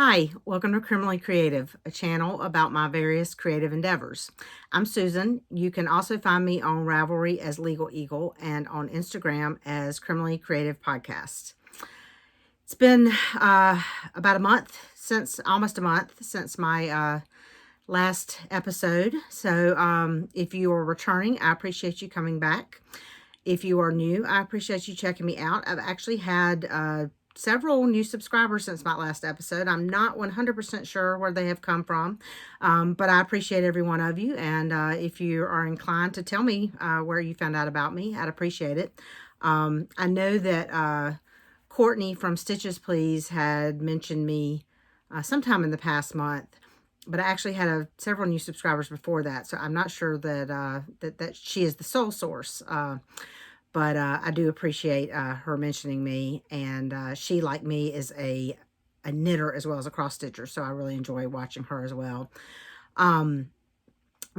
Hi, welcome to Criminally Creative, a channel about my various creative endeavors. I'm Susan. You can also find me on Ravelry as Legal Eagle and on Instagram as Criminally Creative Podcast. It's been about almost a month since my last episode. So if you are returning, I appreciate you coming back. If you are new, I appreciate you checking me out. I've actually had several new subscribers since my last episode. I'm not 100% sure where they have come from, but I appreciate every one of you. And if you are inclined to tell me where you found out about me, I'd appreciate it. I know that Courtney from Stitches Please had mentioned me sometime in the past month, but I actually had several new subscribers before that, so I'm not sure that that she is the sole source. But I do appreciate her mentioning me, and she, like me, is a knitter as well as a cross stitcher, so I really enjoy watching her as well. But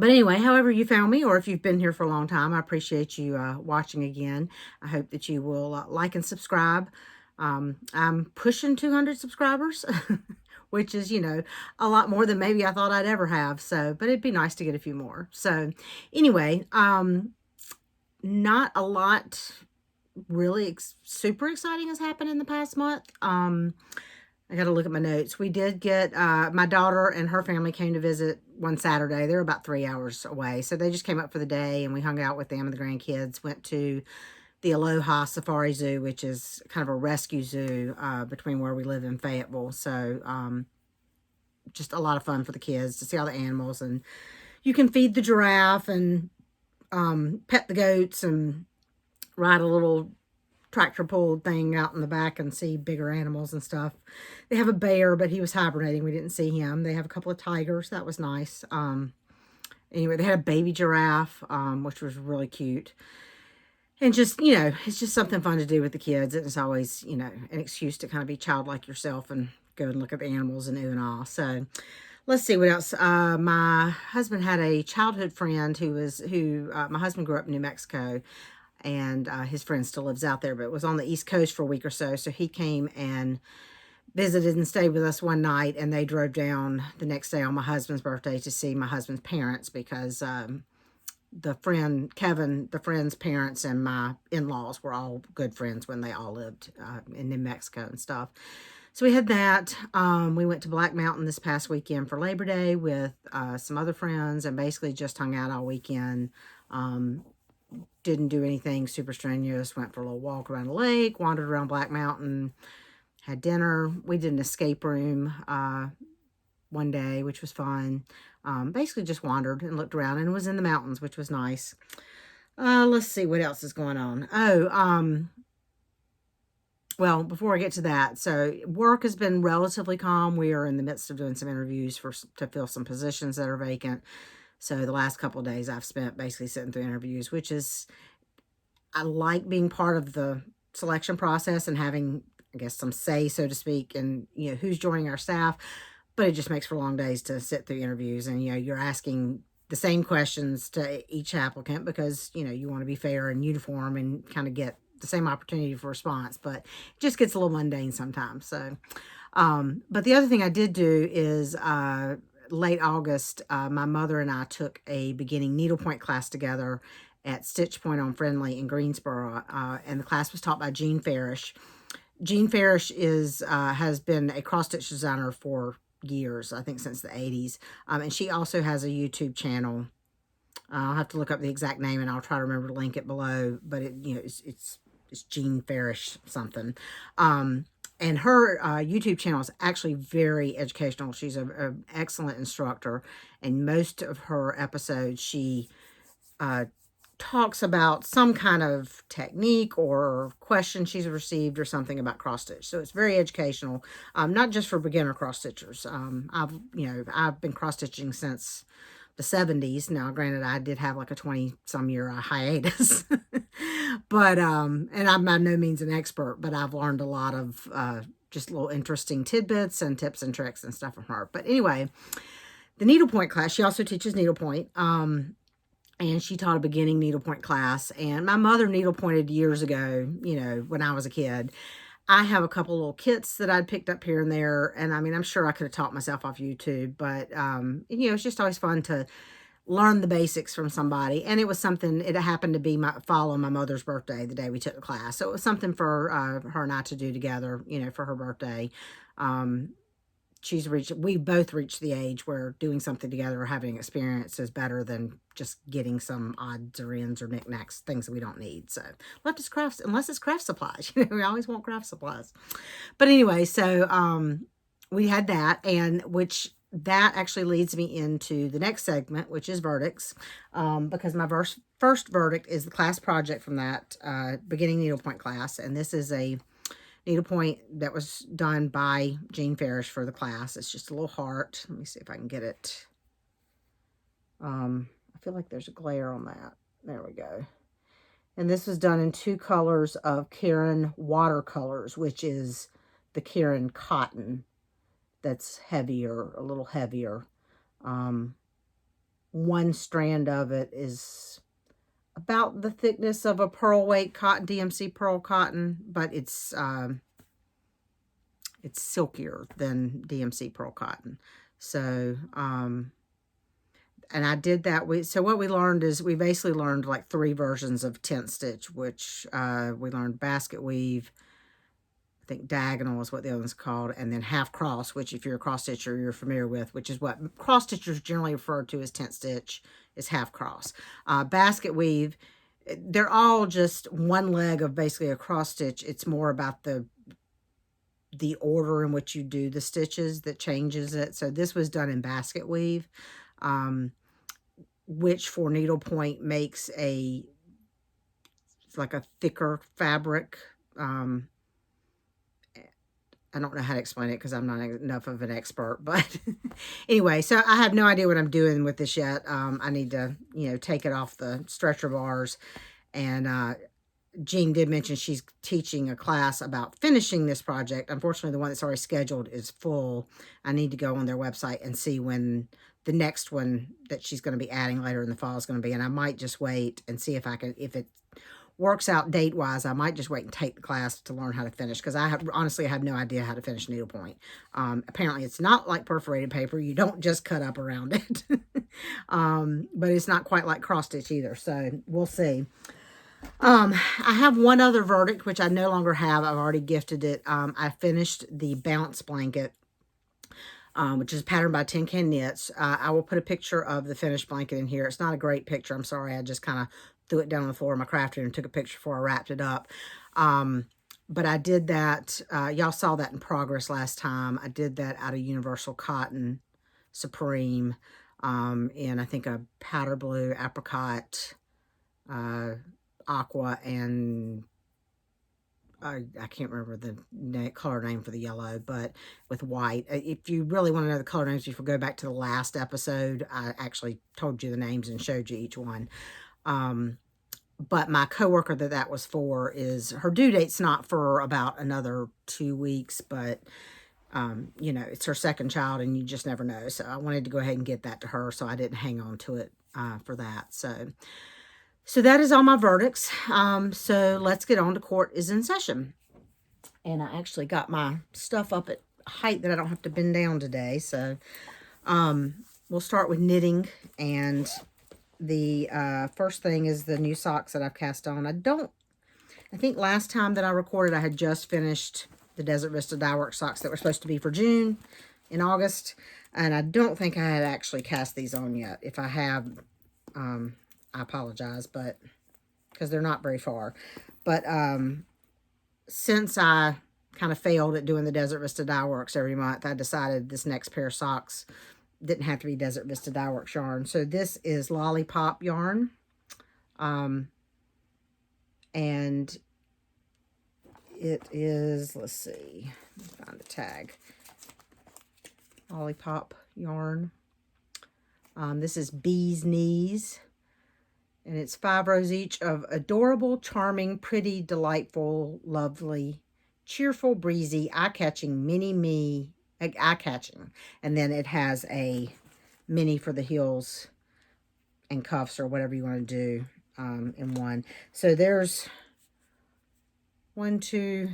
anyway, however you found me, or if you've been here for a long time, I appreciate you watching again. I hope that you will like and subscribe. I'm pushing 200 subscribers, which is, a lot more than maybe I thought I'd ever have. So, but it'd be nice to get a few more. So anyway, not a lot really super exciting has happened in the past month. I got to look at my notes. We did get, my daughter and her family came to visit one Saturday. They're about 3 hours away. So they just came up for the day and we hung out with them and the grandkids, went to the Aloha Safari Zoo, which is kind of a rescue zoo between where we live in Fayetteville. So just a lot of fun for the kids to see all the animals, and you can feed the giraffe and pet the goats and ride a little tractor pulled thing out in the back and see bigger animals and stuff. They have a bear, but he was hibernating. We didn't see him. They have a couple of tigers. That was nice. Anyway, they had a baby giraffe, which was really cute. And just, it's just something fun to do with the kids. It's always, an excuse to kind of be childlike yourself and go and look at the animals and ooh and ah. So let's see what else. My husband had a childhood friend who my husband grew up in New Mexico, and his friend still lives out there, but was on the East Coast for a week or so. So he came and visited and stayed with us one night, and they drove down the next day on my husband's birthday to see my husband's parents, because the friend, Kevin, the friend's parents and my in-laws were all good friends when they all lived in New Mexico and stuff. So we had that. We went to Black Mountain this past weekend for Labor Day with some other friends, and basically just hung out all weekend. Didn't do anything super strenuous. Went for a little walk around the lake, wandered around Black Mountain, had dinner. We did an escape room one day, which was fun. Basically just wandered and looked around, and was in the mountains, which was nice. Let's see what else is going on. Well, before I get to that, so work has been relatively calm. We are in the midst of doing some interviews to fill some positions that are vacant. So the last couple of days I've spent basically sitting through interviews, which is, I like being part of the selection process and having, I guess, some say, so to speak, and, who's joining our staff. But it just makes for long days to sit through interviews, and, you're asking the same questions to each applicant because, you want to be fair and uniform and kind of get the same opportunity for response, but it just gets a little mundane sometimes. So, but the other thing I did do is, late August, my mother and I took a beginning needlepoint class together at Stitch Point on Friendly in Greensboro, and the class was taught by Jean Farish. Jean Farish has been a cross-stitch designer for years, I think since the 80s, and she also has a YouTube channel. I'll have to look up the exact name, and I'll try to remember to link it below, but it's Jean Farish something. And her YouTube channel is actually very educational. She's an excellent instructor, and most of her episodes, she talks about some kind of technique or question she's received or something about cross stitch. So it's very educational, not just for beginner cross stitchers. I've been cross stitching since the 70s. Now, granted, I did have like a 20-some year hiatus, but, and I'm by no means an expert, but I've learned a lot of just little interesting tidbits and tips and tricks and stuff from her. But anyway, the needlepoint class, she also teaches needlepoint, and she taught a beginning needlepoint class. And my mother needlepointed years ago, when I was a kid. I have a couple little kits that I'd picked up here and there, and I mean, I'm sure I could have taught myself off YouTube, but it's just always fun to learn the basics from somebody. And it was something. It happened to be fall on my mother's birthday, the day we took the class, so it was something for her and I to do together. For her birthday. Um, we both reached the age where doing something together or having experience is better than just getting some odds or ends or knickknacks, things that we don't need. So unless it's craft supplies, we always want craft supplies. But anyway, so we had that, and which that actually leads me into the next segment, which is verdicts, because my first verdict is the class project from that beginning needlepoint class, and this is a needlepoint that was done by Jean Farish for the class. It's just a little heart. Let me see if I can get it. I feel like there's a glare on that. There we go. And this was done in 2 colors of Caron watercolors, which is the Caron cotton that's heavier, a little heavier. One strand of it is about the thickness of a pearl weight cotton, DMC pearl cotton, but it's silkier than DMC pearl cotton. So, and I did that. So what we learned is we basically learned like 3 versions of tent stitch, which we learned basket weave, I think diagonal is what the other one's called, and then half cross, which if you're a cross stitcher, you're familiar with, which is what cross stitchers generally refer to as tent stitch, is half cross. Basket weave, they're all just one leg of basically a cross stitch. It's more about the order in which you do the stitches that changes it. So this was done in basket weave, which for needlepoint makes it's like a thicker fabric. I don't know how to explain it because I'm not enough of an expert, but anyway, so I have no idea what I'm doing with this yet. I need to, take it off the stretcher bars, and Jean did mention she's teaching a class about finishing this project. Unfortunately, the one that's already scheduled is full. I need to go on their website and see when the next one that she's going to be adding later in the fall is going to be, and I might just wait and see if it works out date-wise. I might just wait and take the class to learn how to finish, because honestly have no idea how to finish needlepoint. Apparently, it's not like perforated paper. You don't just cut up around it. But it's not quite like cross-stitch either, so we'll see. I have one other verdict, which I no longer have. I've already gifted it. I finished the bounce blanket, which is patterned by Tin Can Knits. I will put a picture of the finished blanket in here. It's not a great picture. I'm sorry. I just kind of threw it down on the floor of my craft room and took a picture before I wrapped it up. But I did that. Y'all saw that in progress last time. I did that out of Universal Cotton Supreme in, I think, a powder blue, apricot, aqua, and I can't remember the color name for the yellow, but with white. If you really want to know the color names, you can go back to the last episode. I actually told you the names and showed you each one. But my coworker that was for, is her due date's not for about another 2 weeks, but it's her second child and you just never know. So I wanted to go ahead and get that to her, so I didn't hang on to it for that. So that is all my verdicts. So let's get on to court is in session. And I actually got my stuff up at height that I don't have to bend down today. So we'll start with knitting, and the first thing is the new socks that I've cast on. I think last time that I recorded, I had just finished the Desert Vista Dye Work socks that were supposed to be for June in August. And I don't think I had actually cast these on yet. If I have, I apologize, but because they're not very far. But since I kind of failed at doing the Desert Vista Dye Works every month, I decided this next pair of socks didn't have to be Desert Vista Dye Works yarn. So this is Lollipop yarn. And it is, let's see, find the tag. Lollipop yarn. This is Bee's Knees. And it's 5 rows each of adorable, charming, pretty, delightful, lovely, cheerful, breezy, eye-catching, mini-me, eye-catching. And then it has a mini for the heels and cuffs or whatever you want to do in one. So there's 1, 2,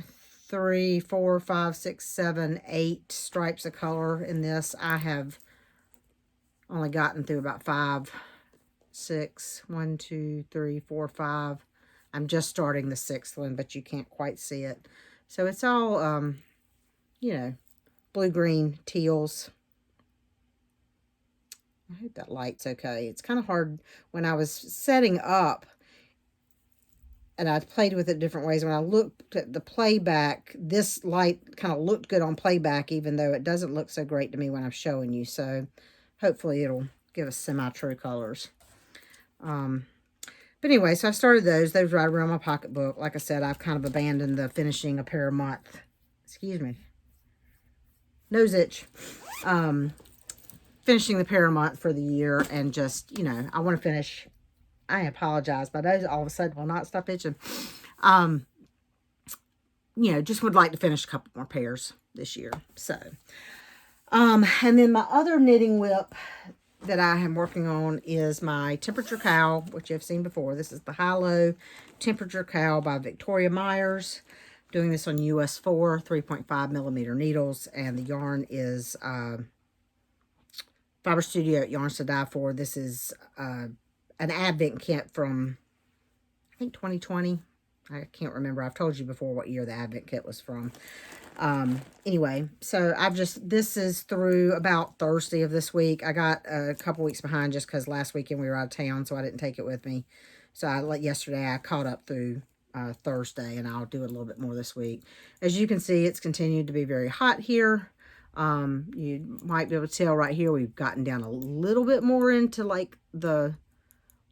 3, 4, 5, 6, 7, 8 stripes of color in this. I have only gotten through about 5, 6, 1, 2, 3, 4, 5. I'm just starting the 6th one, but you can't quite see it. So it's all, you know, blue, green, teals. I hope that light's okay. It's kind of hard when I was setting up, and I played with it different ways. When I looked at the playback, this light kind of looked good on playback, even though it doesn't look so great to me when I'm showing you. So hopefully it'll give us semi-true colors. But anyway, so I started those. Those right around my pocketbook. Like I said, I've kind of abandoned the finishing a pair a month. Excuse me. Nose itch. Finishing the pair a month for the year, and just, you know, I want to finish. I apologize, but those all of a sudden will not stop itching. You know, just would like to finish a couple more pairs this year. So, and then my other knitting whip that I am working on is my Temperature Cow, which you've seen before. This is the High-Low Temperature Cow by Victoria Myers. Doing this on US 4, 3.5 millimeter needles, and the yarn is Fiber Studio Yarns to Die For. This is an Advent kit from, I think, 2020. I can't remember. I've told you before what year the Advent kit was from. Anyway, so this is through about Thursday of this week. I got a couple weeks behind just because last weekend we were out of town, so I didn't take it with me. So yesterday I caught up through Thursday, and I'll do it a little bit more this week. As you can see, it's continued to be very hot here. You might be able to tell right here we've gotten down a little bit more into like the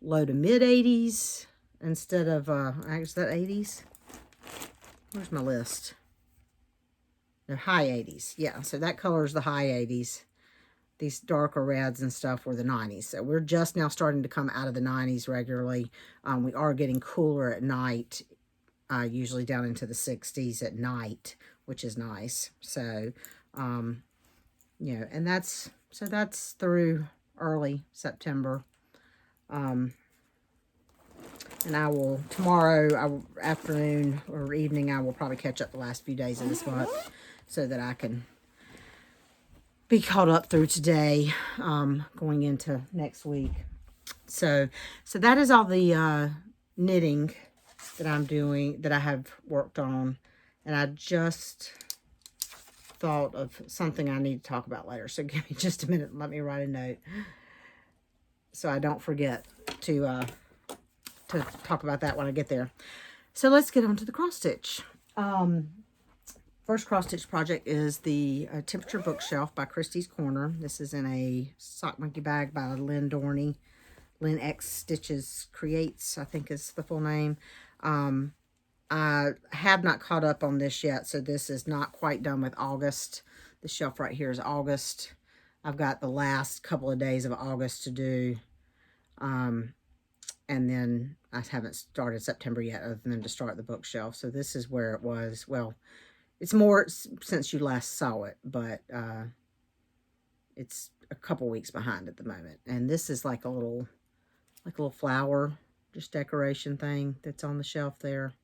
low to mid 80s instead of, is that 80s? Where's my list? The high 80s. Yeah, so that color is the high 80s. These darker reds and stuff were the 90s. So we're just now starting to come out of the 90s regularly. We are getting cooler at night, usually down into the 60s at night, which is nice. So, you know, and that's through early September. And I will, tomorrow afternoon or evening, I will probably catch up the last few days of this month so that I can be caught up through today, going into next week. So that is all the knitting that I'm doing, that I have worked on. And I just thought of something I need to talk about later. So give me just a minute and let me write a note so I don't forget to talk about that when I get there. So let's get on to the cross stitch. First cross stitch project is the Temperature Bookshelf by Christie's Corner. This is in a sock monkey bag by Lynn Dorney. Lynn X Stitches Creates, I think is the full name. I have not caught up on this yet, so this is not quite done with August. The shelf right here is August. I've got the last couple of days of August to do. And then I haven't started September yet, other than to start the bookshelf. So this is where it was. Well, it's more since you last saw it, but it's a couple weeks behind at the moment. And this is like a little flower, just decoration thing that's on the shelf there.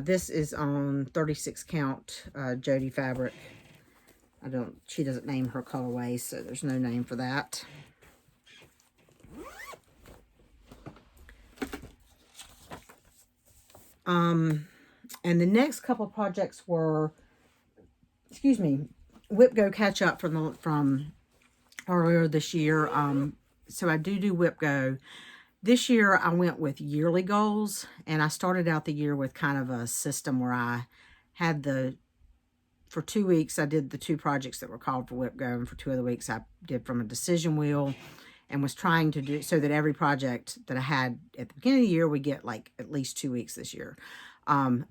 This is on 36 count Jody fabric. She doesn't name her colorways, so there's no name for that. And the next couple projects were, Whip Go catch up from earlier this year. So I do Whip Go. This year I went with yearly goals, and I started out the year with kind of a system where I had for 2 weeks I did the 2 projects that were called for Whip Go, and for 2 other weeks I did from a decision wheel, and was trying to do so that every project that I had at the beginning of the year would get like at least 2 weeks this year.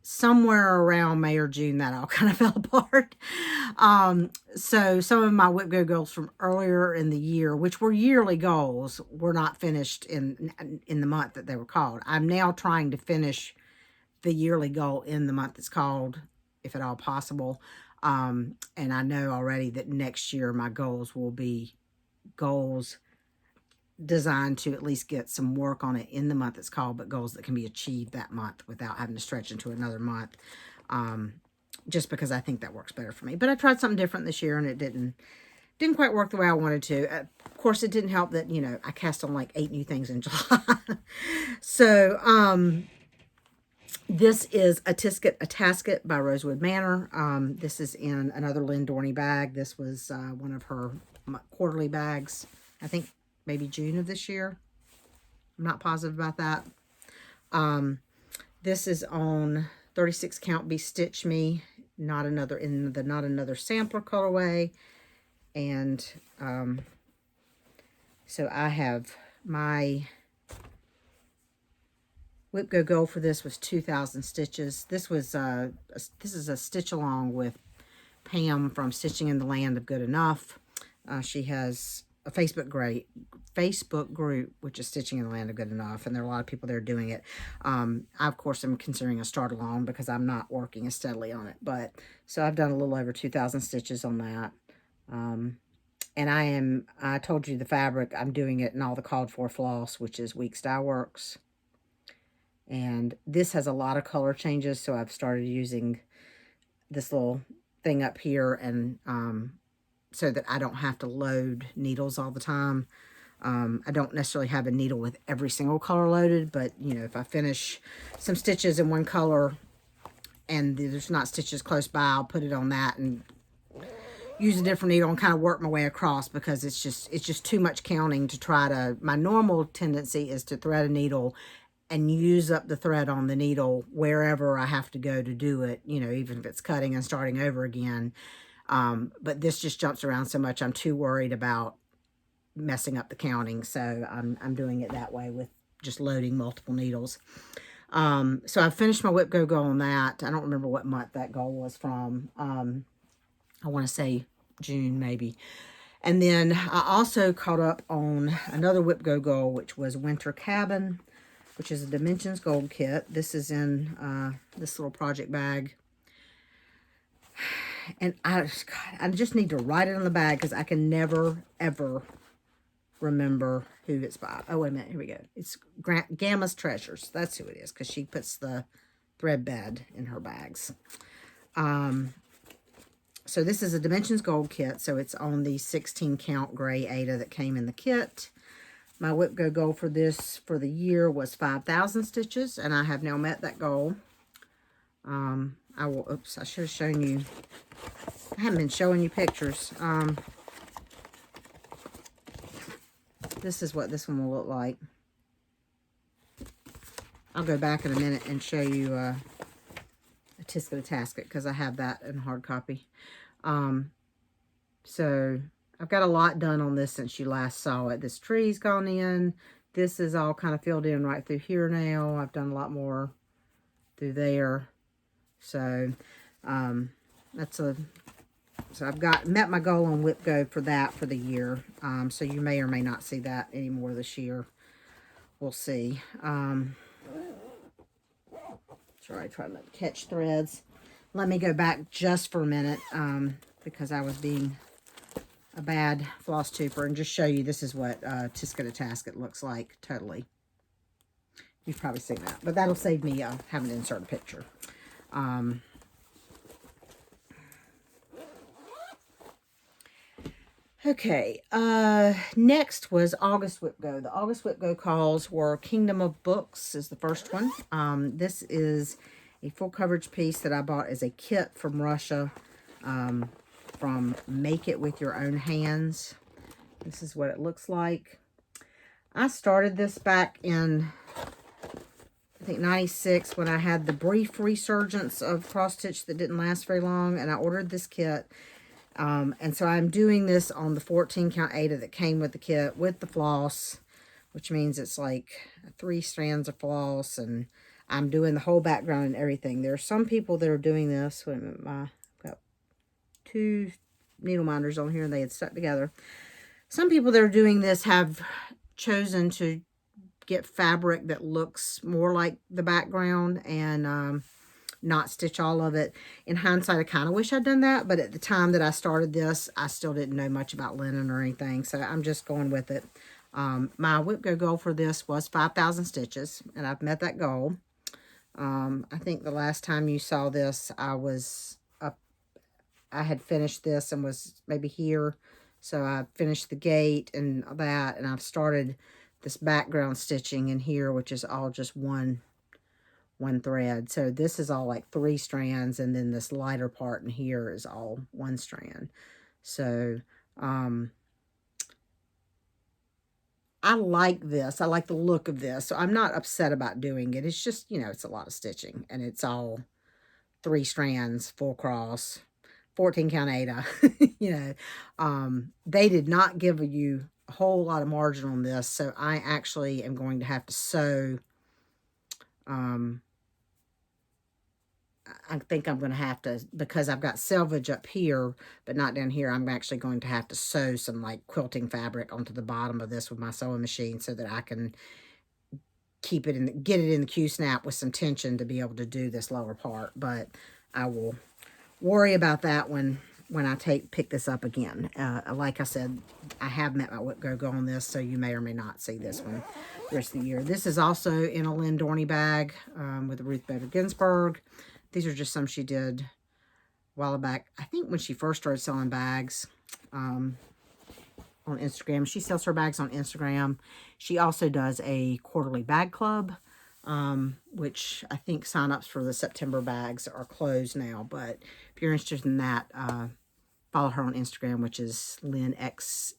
Somewhere around May or June that all kind of fell apart. So some of my Whip Go goals from earlier in the year, which were yearly goals, were not finished in the month that they were called. I'm now trying to finish the yearly goal in the month it's called, if at all possible. And I know already that next year my goals will be goals designed to at least get some work on it in the month it's called, but goals that can be achieved that month without having to stretch into another month. Just because I think that works better for me. But I tried something different this year, and it didn't quite work the way I wanted to. Of course, it didn't help that, I cast on like 8 new things in July. So, this is a Tasket by Rosewood Manor. This is in another Lynn Dorney bag. This was one of her quarterly bags. I think maybe June of this year. I'm not positive about that. This is on 36 count Be Stitch Me, not another sampler colorway. And so I have my Whip Go Gold for this was 2,000 stitches. This is a stitch along with Pam from Stitching in the Land of Good Enough. She has a Facebook group, which is Stitching in the Land of Good Enough, and there are a lot of people there doing it. I, of course, am considering a start alone because I'm not working as steadily on it. But so I've done a little over 2,000 stitches on that. And I told you the fabric, I'm doing it in all the called for floss, which is Weeks Dye Works. And this has a lot of color changes, so I've started using this little thing up here, and so that I don't have to load needles all the time. I don't necessarily have a needle with every single color loaded, but, if I finish some stitches in one color and there's not stitches close by, I'll put it on that and use a different needle and kind of work my way across, because it's just too much counting to try to. My normal tendency is to thread a needle and use up the thread on the needle wherever I have to go to do it, even if it's cutting and starting over again. But this just jumps around so much, I'm too worried about messing up the counting. So I'm doing it that way with just loading multiple needles. So I finished my Whip Go Go on that. I don't remember what month that goal was from. I want to say June maybe. And then I also caught up on another Whip Go Go, which was Winter Cabin, which is a Dimensions Gold kit. This is in this little project bag. And I just need to write it on the bag because I can never, ever remember who it's by. Oh, wait a minute. Here we go. It's Gamma's Treasures. That's who it is, because she puts the thread bed in her bags. So this is a Dimensions Gold kit, so it's on the 16 count gray Ada that came in the kit. My Whip Go Goal for this for the year was 5,000 stitches, and I have now met that goal. Oops, I should have shown you. I haven't been showing you pictures. This is what this one will look like. I'll go back in a minute and show you a Tasket because I have that in hard copy. So I've got a lot done on this since you last saw it. This tree's gone in. This is all kind of filled in right through here now. I've done a lot more through there. So so I've met my goal on Whip Go for that for the year. So you may or may not see that anymore this year. We'll see. Sorry, trying to catch threads. Let me go back just for a minute because I was being a bad floss tuber and just show you this is what Tasket looks like totally. You've probably seen that, but that'll save me having to insert a picture. Okay, next was August Whip Go. The August Whip Go calls were Kingdom of Books is the first one. This is a full coverage piece that I bought as a kit from Russia, from Make It With Your Own Hands. This is what it looks like. I started this back in, I think, 96 when I had the brief resurgence of cross stitch that didn't last very long, and I ordered this kit. And so I'm doing this on the 14 count Ada that came with the kit with the floss, which means it's like 3 strands of floss, and I'm doing the whole background and everything. There are some people that are doing this. Wait a minute, I've got 2 needle minders on here and they had stuck together. Some people that are doing this have chosen to get fabric that looks more like the background and not stitch all of it. In hindsight, I kind of wish I'd done that, but at the time that I started this, I still didn't know much about linen or anything, so I'm just going with it. My whip go goal for this was 5,000 stitches, and I've met that goal. I think the last time you saw this, I had finished this and was maybe here. So I finished the gate and that, and I've started this background stitching in here, which is all just one thread. So this is all like 3 strands, and then this lighter part in here is all 1 strand. So I like this. I like the look of this. So I'm not upset about doing it. It's just, you know, it's a lot of stitching, and it's all 3 strands, full cross, 14 count Ada. You know, they did not give you a whole lot of margin on this. So I actually am going to have to sew, I think I'm going to have to, because I've got selvage up here, but not down here, I'm actually going to have to sew some like quilting fabric onto the bottom of this with my sewing machine so that I can keep it in, get it in the Q-snap with some tension to be able to do this lower part. But I will worry about that when I pick this up again. Like I said, I have met my whip go on this, so you may or may not see this one the rest of the year. This is also in a Lynn Dorney bag with Ruth Bader Ginsburg. These are just some she did a while back. I think when she first started selling bags on Instagram. She sells her bags on Instagram. She also does a quarterly bag club, which I think sign-ups for the September bags are closed now. But if you're interested in that, follow her on Instagram, which is Lynn X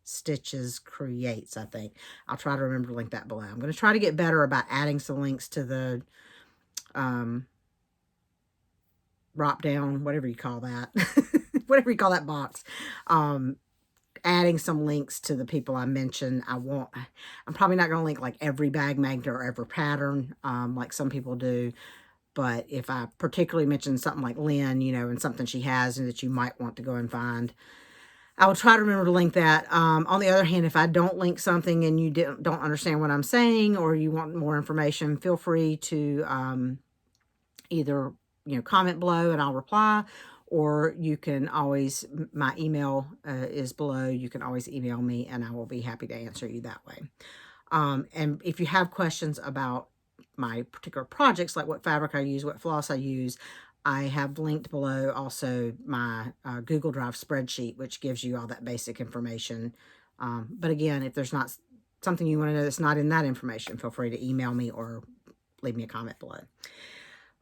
Stitches Creates, I think. I'll try to remember to link that below. I'm going to try to get better about adding some links to the drop down, whatever you call that, whatever you call that box. Adding some links to the people I mentioned. I'm probably not going to link like every bag magnet or every pattern like some people do. But if I particularly mention something like Lynn, you know, and something she has and that you might want to go and find, I will try to remember to link that. On the other hand, if I don't link something and you don't understand what I'm saying, or you want more information, feel free to either, you know, comment below and I'll reply, or you can always, my email is below. You can always email me and I will be happy to answer you that way. And if you have questions about my particular projects, like what fabric I use, what floss I use, I have linked below also my Google Drive spreadsheet, which gives you all that basic information. But again, if there's not something you want to know that's not in that information, feel free to email me or leave me a comment below.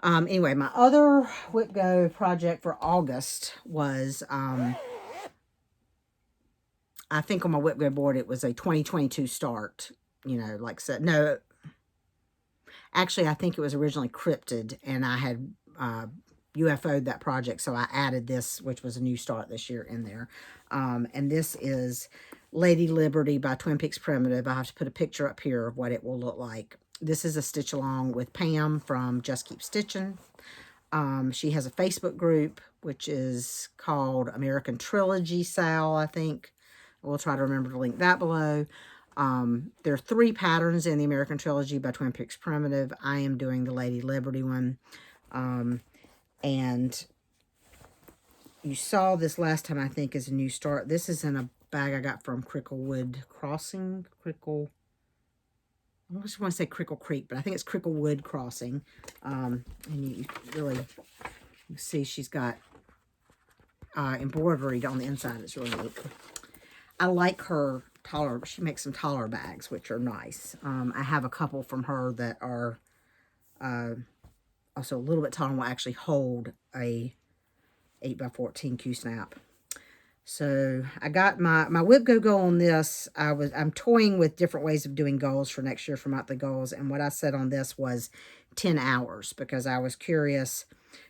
Anyway, my other Whip Go project for August was, I think on my Whip Go board, it was a 2022 start, you know, like I said, no, actually, I think it was originally cryptid, and I had UFO'd that project, so I added this, which was a new start this year, in there. And this is Lady Liberty by Twin Peaks Primitive. I have to put a picture up here of what it will look like. This is a stitch along with Pam from Just Keep Stitching. She has a Facebook group, which is called American Trilogy Sal, I think. We'll try to remember to link that below. There are 3 patterns in the American Trilogy by Twin Peaks Primitive. I am doing the Lady Liberty one. And you saw this last time, I think, as a new start. This is in a bag I got from Cricklewood Crossing. I just want to say Crickle Creek, but I think it's Cricklewood Crossing. And you really see she's got embroidery on the inside. It's really neat. I like her taller. She makes some taller bags, which are nice. I have a couple from her that are also a little bit taller and will actually hold a 8x14 Q-snap. So I got my Whip Go on this. I'm toying with different ways of doing goals for next year for monthly goals. And what I said on this was 10 hours because I was curious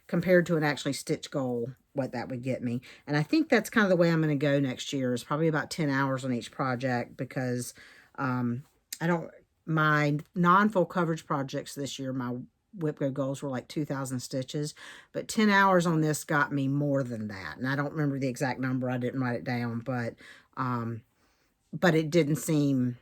compared to an actually stitch goal, what that would get me. And I think that's kind of the way I'm going to go next year, is probably about 10 hours on each project, because my non-full coverage projects this year, my Whip Go goals were like 2,000 stitches, but 10 hours on this got me more than that. And I don't remember the exact number. I didn't write it down, but it didn't seem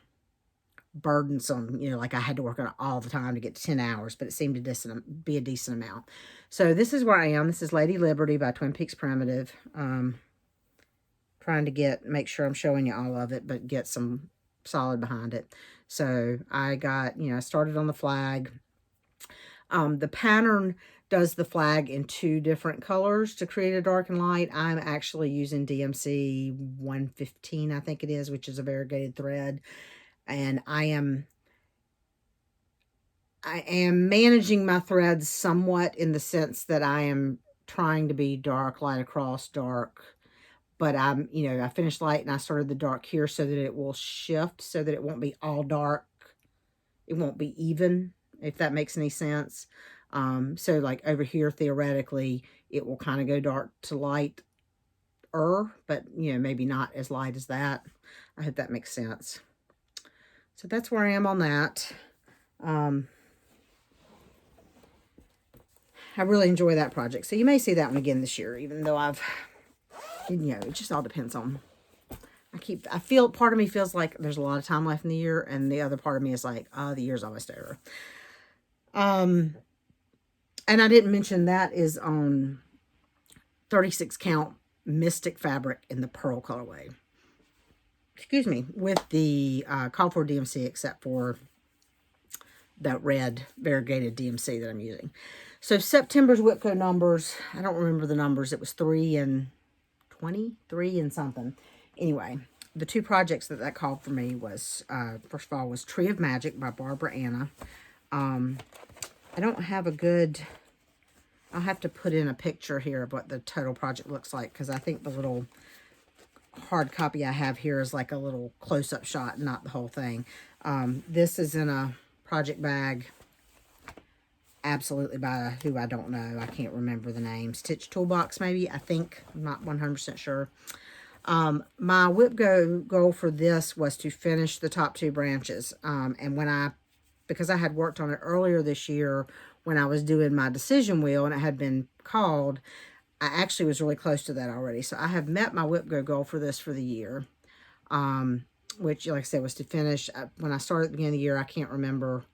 burdensome, you know, like I had to work on it all the time to get to 10 hours, but it seemed to be a decent amount. So this is where I am. This is Lady Liberty by Twin Peaks Primitive. trying to make sure I'm showing you all of it, but get some solid behind it. So I got, I started on the flag. The pattern does the flag in 2 different colors to create a dark and light. I'm actually using DMC 115, I think it is, which is a variegated thread. And I am managing my threads somewhat in the sense that I am trying to be dark, light across, dark. But I finished light and I started the dark here so that it will shift, so that it won't be all dark. It won't be even, if that makes any sense. So like over here, theoretically, it will kind of go dark to light, but maybe not as light as that. I hope that makes sense. So that's where I am on that. I really enjoy that project. So you may see that one again this year, even though it just all depends on, part of me feels like there's a lot of time left in the year, and the other part of me is like, oh, the year's almost over. And I didn't mention that is on 36 count Mystic fabric in the pearl colorway. Excuse me, with the call for DMC, except for that red variegated DMC that I'm using. So September's Whipco numbers, I don't remember the numbers. It was 3 and 20, 3 and something. Anyway, the 2 projects that called for me was, first of all, was Tree of Magic by Barbara Anna. I don't have a good, I'll have to put in a picture here of what the total project looks like, because I think the little hard copy I have here is like a little close-up shot, not the whole thing. This is in a project bag, absolutely by who I don't know. I can't remember the name. Stitch Toolbox, maybe, I think. I'm not 100% sure. My whip goal for this was to finish the top 2 branches. And because I had worked on it earlier this year when I was doing my decision wheel and it had been called, I actually was really close to that already. So I have met my whip goal for this for the year, which, like I said, was to finish. When I started at the beginning of the year, I can't remember.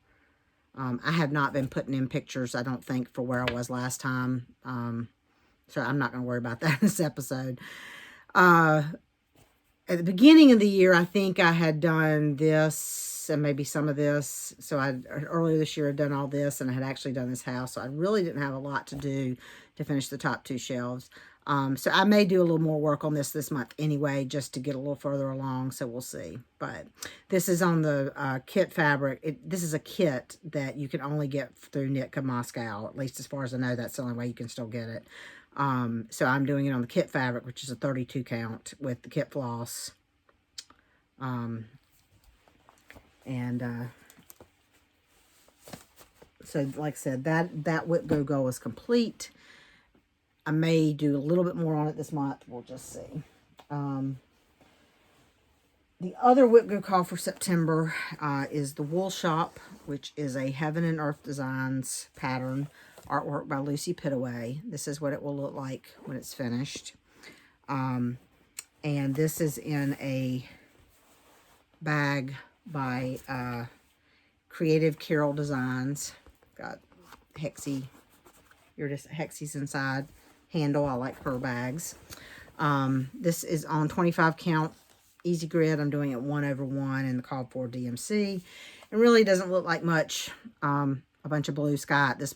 I have not been putting in pictures, I don't think, for where I was last time. So I'm not going to worry about that in this episode. At the beginning of the year, I think I had done this and maybe some of this. So earlier this year, I'd done all this, and I had actually done this house. So I really didn't have a lot to do to finish the top 2 shelves. So I may do a little more work on this month anyway, just to get a little further along. So we'll see. But this is on the kit fabric. This is a kit that you can only get through Nitka Moscow. At least as far as I know, that's the only way you can still get it. So I'm doing it on the kit fabric, which is a 32 count with the kit floss. So like I said, that whip goal is complete. I may do a little bit more on it this month. We'll just see. The other whip go call for September is the Wool Shop, which is a Heaven and Earth Designs pattern. Artwork by Lucy Pittaway. This is what it will look like when it's finished. And this is in a bag by Creative Carol Designs. Got Hexy. Hexy's inside. Handle. I like her bags. This is on 25 count Easy Grid. I'm doing it 1/1 in the called for DMC. It really doesn't look like much. A bunch of blue sky at this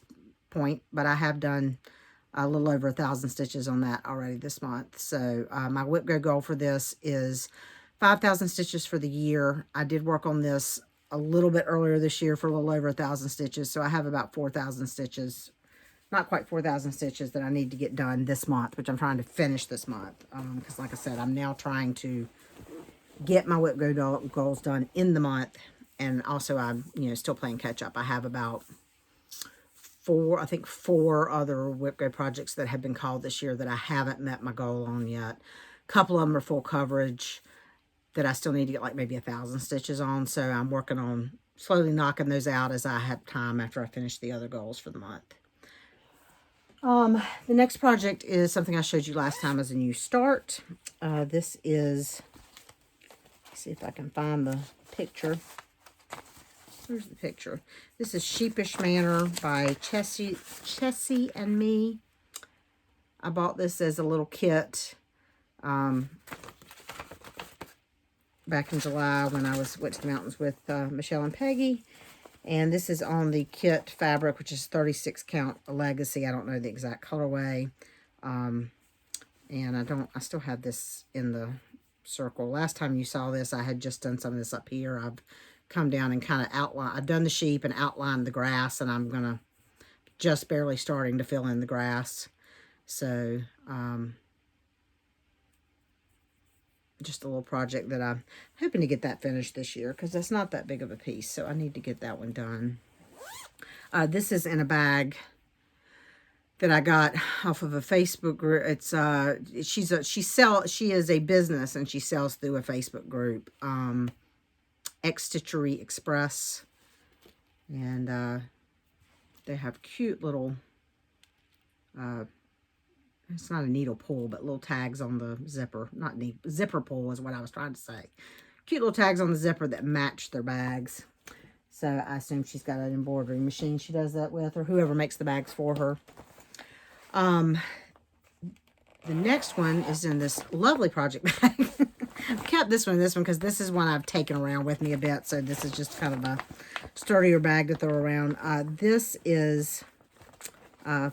point, but I have done a little over 1,000 stitches on that already this month. So my whip goal for this is 5,000 stitches for the year. I did work on this a little bit earlier this year for a little over 1,000 stitches, so I have about 4,000 stitches, not quite 4,000 stitches that I need to get done this month, which I'm trying to finish this month, because like I said, I'm now trying to get my whip goals done in the month, and also I'm still playing catch up. I have about 4 other whip go projects that have been called this year that I haven't met my goal on yet. A couple of them are full coverage that I still need to get like maybe 1,000 stitches on. So I'm working on slowly knocking those out as I have time after I finish the other goals for the month. The next project is something I showed you last time as a new start. This is, let's see if I can find the picture. Where's the picture? This is Sheepish Manor by Chessie and Me. I bought this as a little kit back in July when I went to the mountains with Michelle and Peggy. And this is on the kit fabric, which is 36 count Legacy. I don't know the exact colorway. And I still have this in the circle. Last time you saw this, I had just done some of this up here. I've come down and kind of outlined. I've done the sheep and outlined the grass, and I'm going to just barely starting to fill in the grass. So, just a little project that I'm hoping to get that finished this year, because that's not that big of a piece, so I need to get that one done. This is in a bag that I got off of a Facebook group. It's she is a business, and she sells through a Facebook group, Stitchery Express, and they have cute little it's not a needle pull, but little tags on the zipper. Not zipper pull is what I was trying to say. Cute little tags on the zipper that match their bags. So I assume she's got an embroidery machine she does that with, or whoever makes the bags for her. The next one is in this lovely project bag. I've kept this one because this is one I've taken around with me a bit. So this is just kind of a sturdier bag to throw around. This is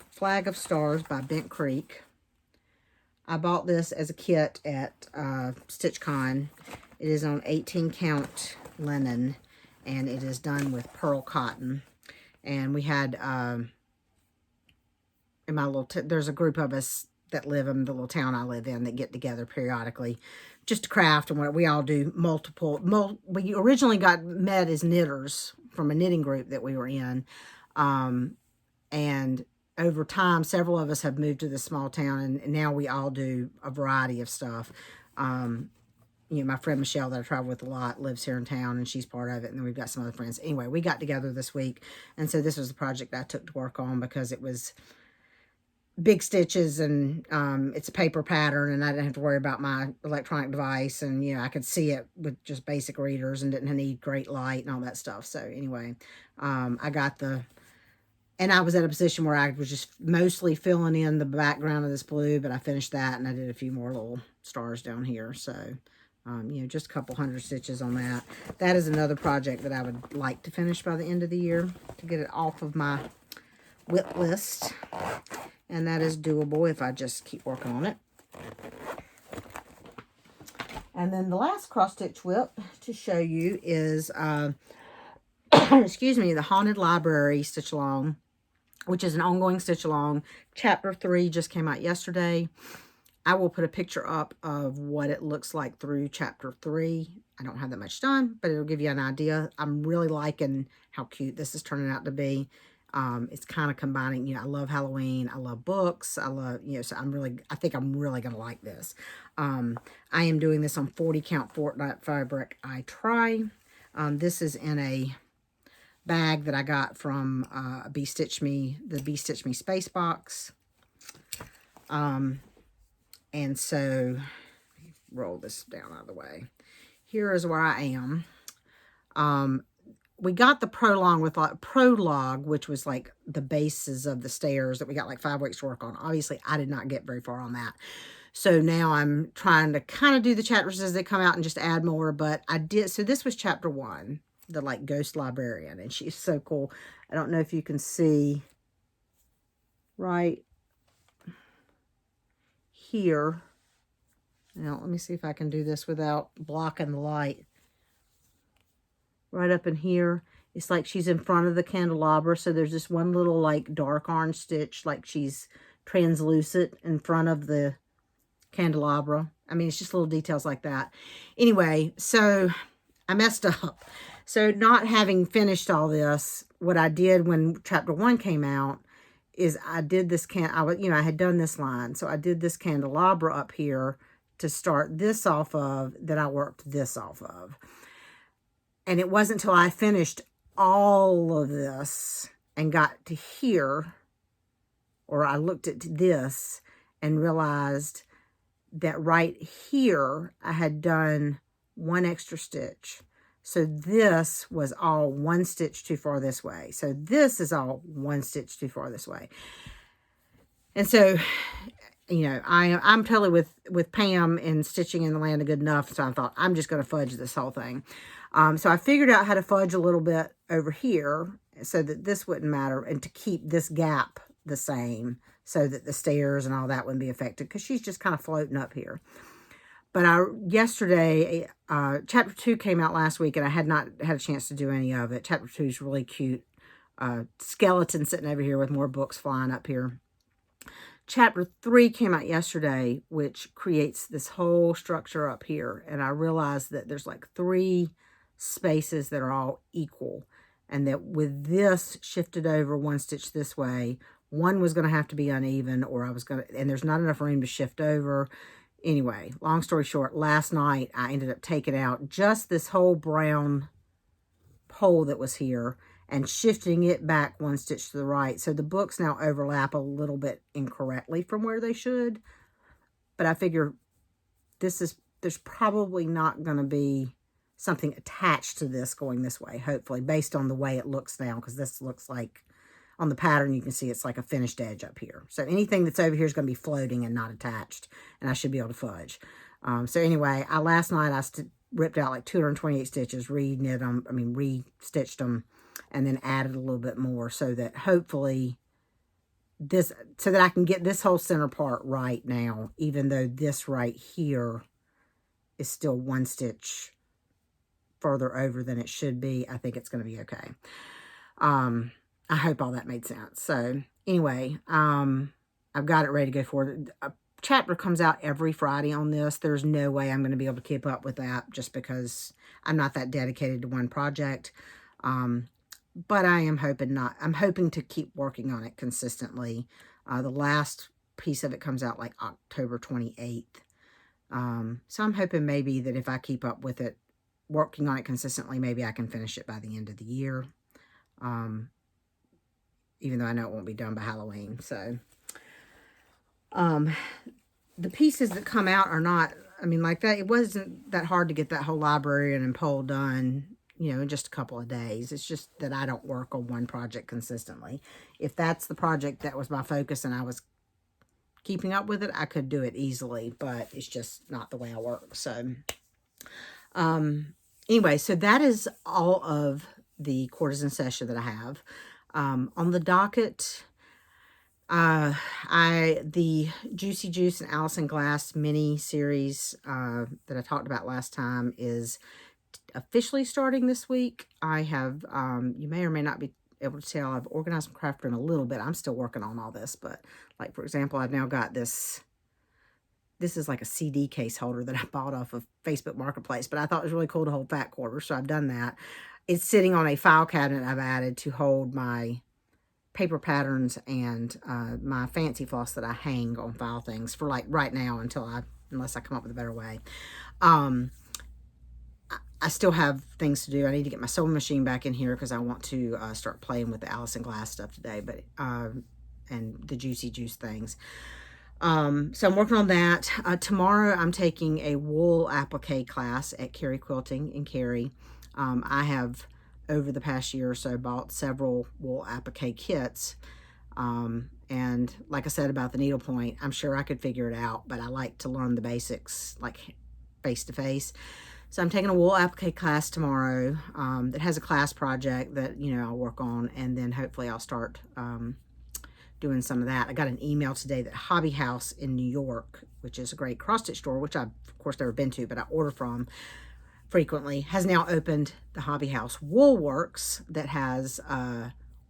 Flag of Stars by Bent Creek. I bought this as a kit at StitchCon. It is on 18 count linen, and it is done with pearl cotton. And we had, in my little, there's a group of us that live in the little town I live in that get together periodically just to craft, and what we all do we originally met as knitters from a knitting group that we were in. And over time, several of us have moved to this small town, and now we all do a variety of stuff. My friend Michelle that I travel with a lot lives here in town, and she's part of it, and then we've got some other friends. Anyway, we got together this week, and so this was the project I took to work on because it was big stitches, and it's a paper pattern, and I didn't have to worry about my electronic device, and I could see it with just basic readers and didn't need great light and all that stuff. So anyway, and I was at a position where I was just mostly filling in the background of this blue, but I finished that, and I did a few more little stars down here. So, just a couple hundred stitches on that. That is another project that I would like to finish by the end of the year to get it off of my WIP list. And that is doable if I just keep working on it. And then the last cross-stitch WIP to show you is, excuse me, the Haunted Library Stitch Along, which is an ongoing stitch along. Chapter 3 just came out yesterday. I will put a picture up of what it looks like through chapter 3. I don't have that much done, but it'll give you an idea. I'm really liking how cute this is turning out to be. It's kind of combining, I love Halloween. I love books. I love, so I think I'm really going to like this. I am doing this on 40 count fortnight fabric. I try. This is in a bag that I got from the Bee Stitch Me Space Box. And so, roll this down out of the way. Here is where I am. We got the prologue, which was like the bases of the stairs that we got like 5 weeks to work on. Obviously, I did not get very far on that. So now I'm trying to kind of do the chapters as they come out and just add more. But I did, so this was chapter 1. The like ghost librarian, and she's so cool. I don't know if you can see right here. Now let me see if I can do this without blocking the light. Right up in here, it's like she's in front of the candelabra, so there's this one little like dark orange stitch, like she's translucent in front of the candelabra. I mean, it's just little details like that. Anyway, so I messed up. So not having finished all this, what I did when chapter 1 came out is I did this, I had done this line. So I did this candelabra up here to start this off of, that I worked this off of. And it wasn't until I finished all of this and got to here, or I looked at this and realized that right here I had done 1 extra stitch. So this was all 1 stitch too far this way. So this is all 1 stitch too far this way. And so I'm totally with Pam in Stitching in the Land of Good Enough. So I thought I'm just going to fudge this whole thing. So I figured out how to fudge a little bit over here so that this wouldn't matter, and to keep this gap the same so that the stairs and all that wouldn't be affected, because she's just kind of floating up here. But yesterday, chapter 2 came out last week, and I had not had a chance to do any of it. Chapter 2 is really cute. Skeleton sitting over here with more books flying up here. Chapter 3 came out yesterday, which creates this whole structure up here. And I realized that there's like 3 spaces that are all equal. And that with this shifted over 1 stitch this way, one was going to have to be uneven, or and there's not enough room to shift over. Anyway, long story short, last night I ended up taking out just this whole brown pole that was here and shifting it back 1 stitch to the right. So the books now overlap a little bit incorrectly from where they should. But I figure there's probably not going to be something attached to this going this way, hopefully, based on the way it looks now, because this looks like, on the pattern, you can see it's like a finished edge up here. So anything that's over here is going to be floating and not attached, and I should be able to fudge. So anyway, last night I ripped out like 228 stitches, re-stitched them, and then added a little bit more so that hopefully so that I can get this whole center part right now, even though this right here is still 1 stitch further over than it should be. I think it's going to be okay. I hope all that made sense. So anyway, I've got it ready to go forward. A chapter comes out every Friday on this. There's no way I'm going to be able to keep up with that, just because I'm not that dedicated to one project. But I am hoping to keep working on it consistently. The last piece of it comes out like October 28th. So I'm hoping maybe that if I keep up with it, working on it consistently, maybe I can finish it by the end of the year. Even though I know it won't be done by Halloween. So, the pieces that come out are not, like that, it wasn't that hard to get that whole librarian and pole done, in just a couple of days. It's just that I don't work on one project consistently. If that's the project that was my focus and I was keeping up with it, I could do it easily, but it's just not the way I work. So, anyway, so that is all of the quarters in session that I have. On the docket, the Juicy Juice and Allison Glass mini series that I talked about last time is officially starting this week. I have, you may or may not be able to tell, I've organized my craft room a little bit. I'm still working on all this, but like, for example, I've now got this is like a CD case holder that I bought off of Facebook Marketplace, but I thought it was really cool to hold fat quarters, so I've done that. It's sitting on a file cabinet I've added to hold my paper patterns and my fancy floss that I hang on file things for like right now unless I come up with a better way. I still have things to do. I need to get my sewing machine back in here because I want to start playing with the Allison Glass stuff today, but and the Juicy Juice things. So I'm working on that. Tomorrow I'm taking a wool applique class at Cary Quilting in Cary. I have, over the past year or so, bought several wool applique kits. And like I said about the needlepoint, I'm sure I could figure it out, but I like to learn the basics, like face-to-face. So I'm taking a wool applique class tomorrow that has a class project that, I'll work on, and then hopefully I'll start doing some of that. I got an email today that Hobby House in New York, which is a great cross-stitch store, which I've, of course, never been to, but I order from frequently, has now opened the Hobby House Wool Works that has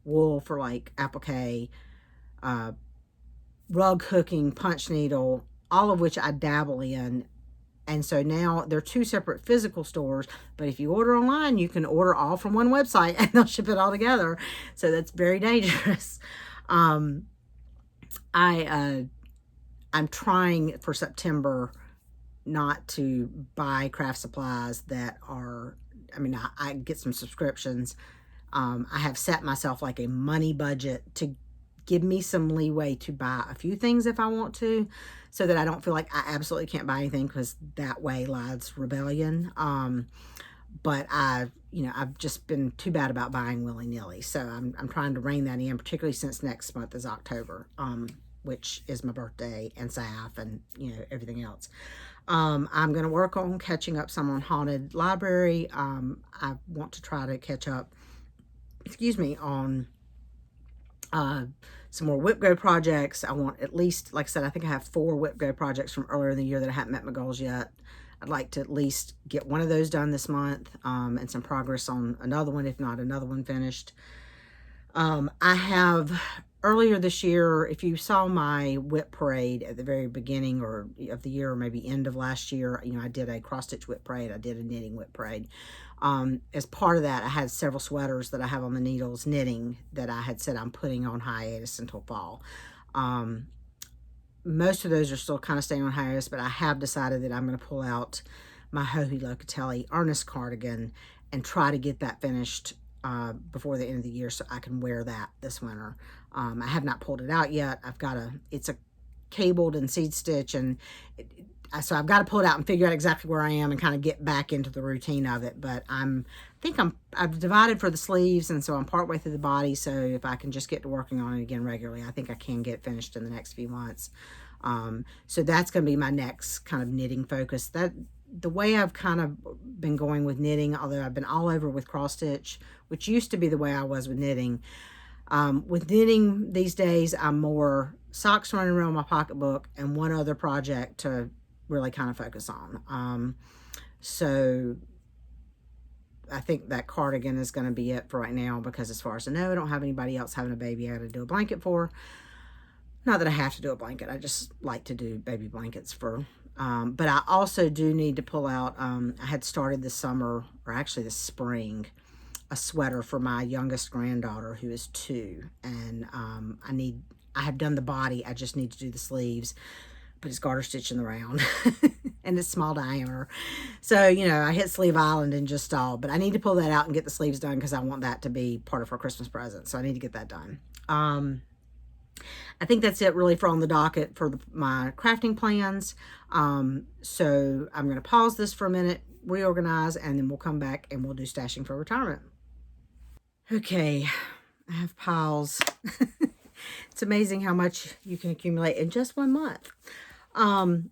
wool for like applique, rug hooking, punch needle, all of which I dabble in. And so now they're 2 separate physical stores, but if you order online, you can order all from one website and they'll ship it all together. So that's very dangerous. I'm trying for September not to buy craft supplies that are, I get some subscriptions. I have set myself like a money budget to give me some leeway to buy a few things if I want to, so that I don't feel like I absolutely can't buy anything, because that way lies rebellion. But I've just been too bad about buying willy-nilly. So I'm trying to rein that in, particularly since next month is October, which is my birthday, and SAF, and, you know, everything else. I'm going to work on catching up some on Haunted Library. I want to try to catch up, excuse me, on some more WhipGo projects. I want at least, like I said, I think I have 4 WhipGo projects from earlier in the year that I haven't met my goals yet. I'd like to at least get one of those done this month, and some progress on another one, if not another one finished. I have, earlier this year, if you saw my whip parade at the very beginning or of the year, or maybe end of last year, you know, I did a cross-stitch whip parade. I did a knitting whip parade. As part of that, I had several sweaters that I have on the needles knitting that I had said I'm putting on hiatus until fall. Most of those are still kind of staying on hiatus, but I have decided that I'm going to pull out my Hohi Locatelli Ernest cardigan and try to get that finished before the end of the year so I can wear that this winter. I have not pulled it out yet. It's a cabled and seed stitch, and so I've got to pull it out and figure out exactly where I am and kind of get back into the routine of it. But I've divided for the sleeves, and so I'm partway through the body. So if I can just get to working on it again regularly, I think I can get it finished in the next few months. So that's going to be my next kind of knitting focus. The way I've kind of been going with knitting, although I've been all over with cross stitch, which used to be the way I was with knitting. With knitting these days, I'm more socks running around my pocketbook and one other project to really kind of focus on. So I think that cardigan is going to be it for right now, because as far as I know, I don't have anybody else having a baby I got to do a blanket for. Not that I have to do a blanket. I just like to do baby blankets for, but I also do need to pull out, I had started this summer, or actually this spring, a sweater for my youngest granddaughter who is 2. And I have done the body. I just need to do the sleeves, but it's garter stitch in the round and it's small diameter. So, you know, I hit Sleeve Island and just stalled, but I need to pull that out and get the sleeves done because I want that to be part of her Christmas present. So I need to get that done. I think that's it really for on the docket for my crafting plans. So I'm going to pause this for a minute, reorganize, and then we'll come back and we'll do stashing for retirement. Okay, I have piles. It's amazing how much you can accumulate in just 1 month. I'm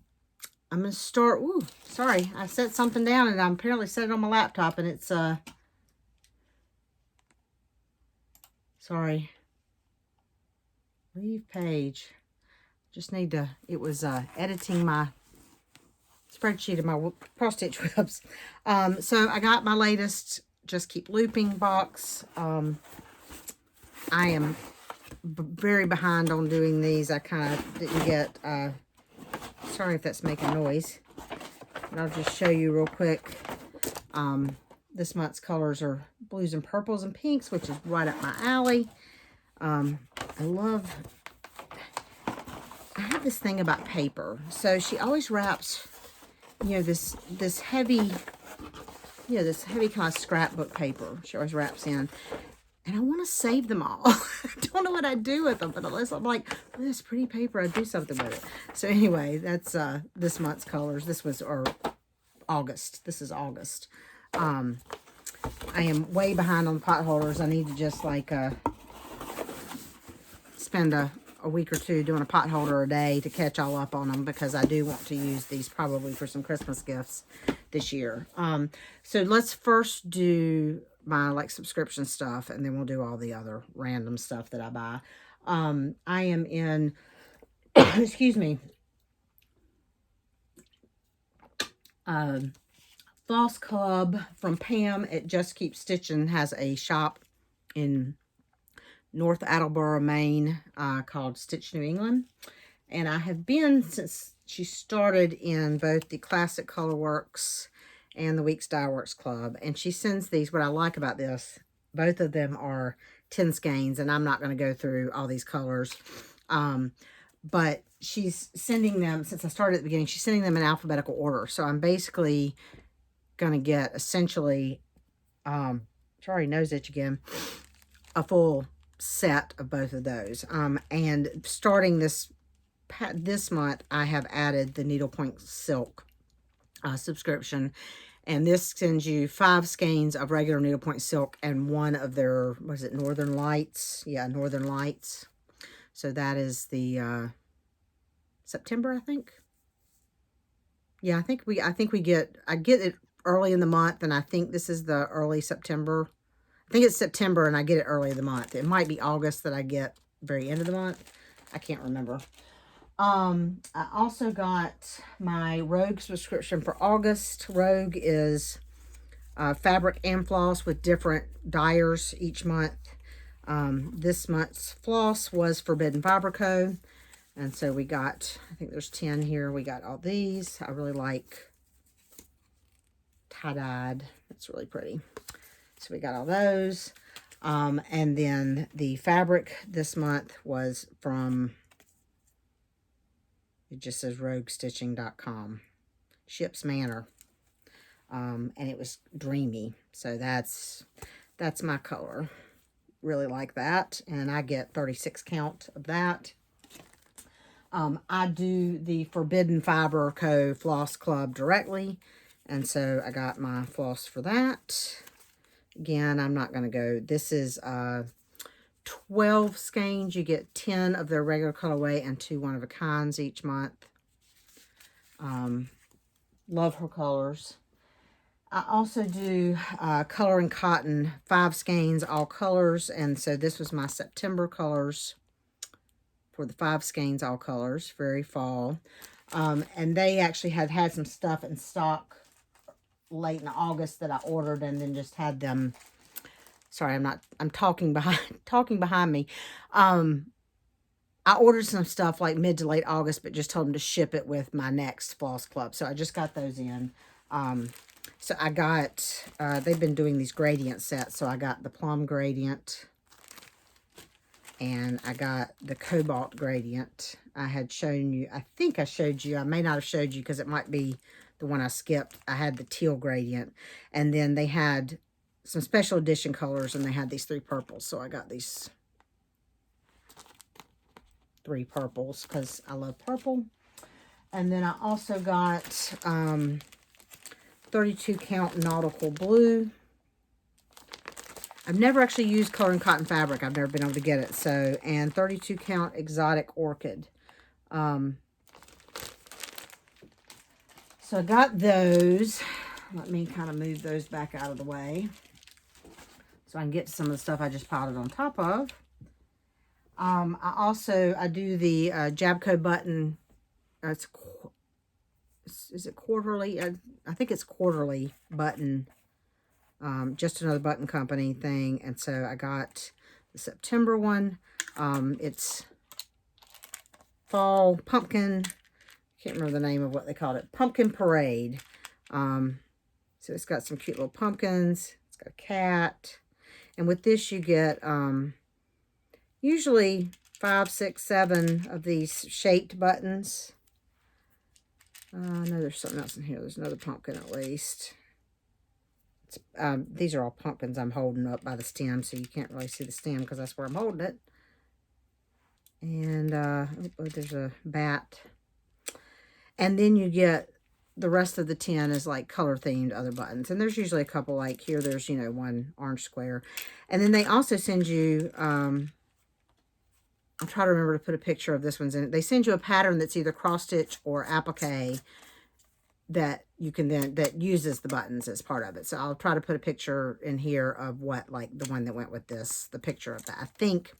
going to start, sorry, I set something down and I apparently set it on my laptop and it's, sorry. Leave page. Just need to, it was editing my spreadsheet of my cross stitch whips. So I got my latest Just Keep Looping box. I am very behind on doing these. I kind of didn't get, sorry if that's making noise. And I'll just show you real quick. This month's colors are blues and purples and pinks, which is right up my alley. I have this thing about paper. So she always wraps, you know, this heavy, you know, this heavy kind of scrapbook paper she always wraps in. And I want to save them all. I don't know what I'd do with them, but unless I'm like, oh, this pretty paper, I'd do something with it. So anyway, that's this month's colors. This was, or August. This is August. I am way behind on the pot holders. I need to just like spend a week or 2 doing a pot holder a day to catch all up on them, because I do want to use these probably for some Christmas gifts this year. So let's first do my like subscription stuff, and then we'll do all the other random stuff that I buy. I am in, excuse me, Floss Club from Pam at Just Keep Stitching has a shop in North Attleboro, Maine, called Stitch New England. And I have been since she started in both the Classic Colorworks and the Weeks Dye Works Club. And she sends these, what I like about this, both of them are 10 skeins, and I'm not going to go through all these colors. But she's sending them, since I started at the beginning, she's sending them in alphabetical order. So I'm basically going to get essentially, sorry, nose itch again, a full set of both of those. And starting this month, I have added the Needlepoint Silk subscription, and this sends you 5 skeins of regular Needlepoint Silk and one of their, what is it, Northern Lights? Yeah, Northern Lights. So that is the September, I think. Yeah, I get it early in the month, and I think this is the early September. I think it's September, and I get it early in the month. It might be August that I get very end of the month. I can't remember. I also got my Rogue subscription for August. Rogue is fabric and floss with different dyers each month. This month's floss was Forbidden Fiber Co. And so we got, I think there's 10 here. We got all these. I really like tie-dyed. It's really pretty. So we got all those. And then the fabric this month was from, it just says roguestitching.com. Ships Manor. And it was dreamy. So that's my color. Really like that. And I get 36 count of that. I do the Forbidden Fiber Co. Floss Club directly. And so I got my floss for that. Again, I'm not going to go. This is 12 skeins. You get 10 of their regular colorway and 2 one-of-a-kinds each month. Love her colors. I also do Color and Cotton 5 skeins, all colors. And so this was my September colors for the 5 skeins, all colors. Very fall. And they actually had some stuff in stock late in August that I ordered and then just had them. Sorry, I'm talking behind me. I ordered some stuff like mid to late August, but just told them to ship it with my next Floss Club. So I just got those in. So I got, they've been doing these gradient sets. So I got the plum gradient and I got the cobalt gradient. I had shown you, I think I showed you, I may not have showed you because it might be the one I skipped. I had the teal gradient, and then they had some special edition colors, and they had these 3 purples. So I got these 3 purples because I love purple. And then I also got 32 count nautical blue. I've never actually used Color and Cotton fabric. I've never been able to get it. So, and 32 count exotic orchid. So I got those. Let me kind of move those back out of the way so I can get to some of the stuff I just piled it on top of. I do the Jabco button. Is it quarterly? I think it's quarterly button. Just another button company thing. And so I got the September one. It's fall pumpkin. Can't remember the name of what they called it. Pumpkin Parade. So it's got some cute little pumpkins. It's got a cat. And with this you get usually 5, 6, 7 of these shaped buttons. I know there's something else in here. There's another pumpkin at least. These are all pumpkins I'm holding up by the stem, so you can't really see the stem because that's where I'm holding it. And there's a bat. And then you get the rest of the 10 is like color themed other buttons. And there's usually a couple, like here there's, you know, one orange square. And then they also send you, I'll try to remember to put a picture of this one's in it. They send you a pattern that's either cross stitch or applique that you can then, that uses the buttons as part of it. So I'll try to put a picture in here of what, like the one that went with this, the picture of that. I think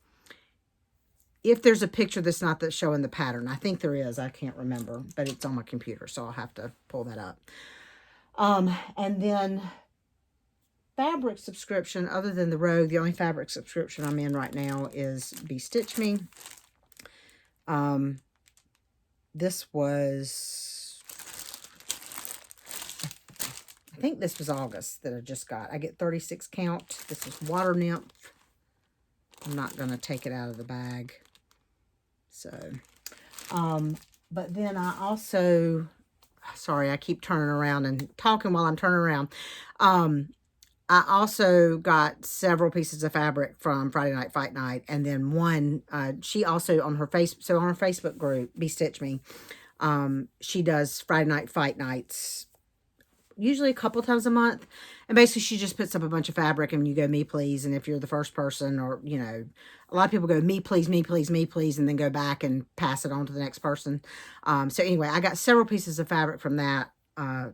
if there's a picture that's not showing the pattern, I think there is, I can't remember, but it's on my computer, so I'll have to pull that up. And then fabric subscription, other than the Rogue, the only fabric subscription I'm in right now is Be Stitch Me. This was, I think this was August that I just got. I get 36 count. This is Water Nymph. I'm not going to take it out of the bag. So, but then I also, sorry, I keep turning around and talking while I'm turning around. I also got several pieces of fabric from Friday Night Fight Night. And then one, she also on her Facebook group, Be Stitch Me, she does Friday Night Fight Nights usually a couple times a month. And basically she just puts up a bunch of fabric and you go, me please. And if you're the first person, or, you know, a lot of people go, me please, me please, me please, and then go back and pass it on to the next person. So anyway, I got several pieces of fabric from that at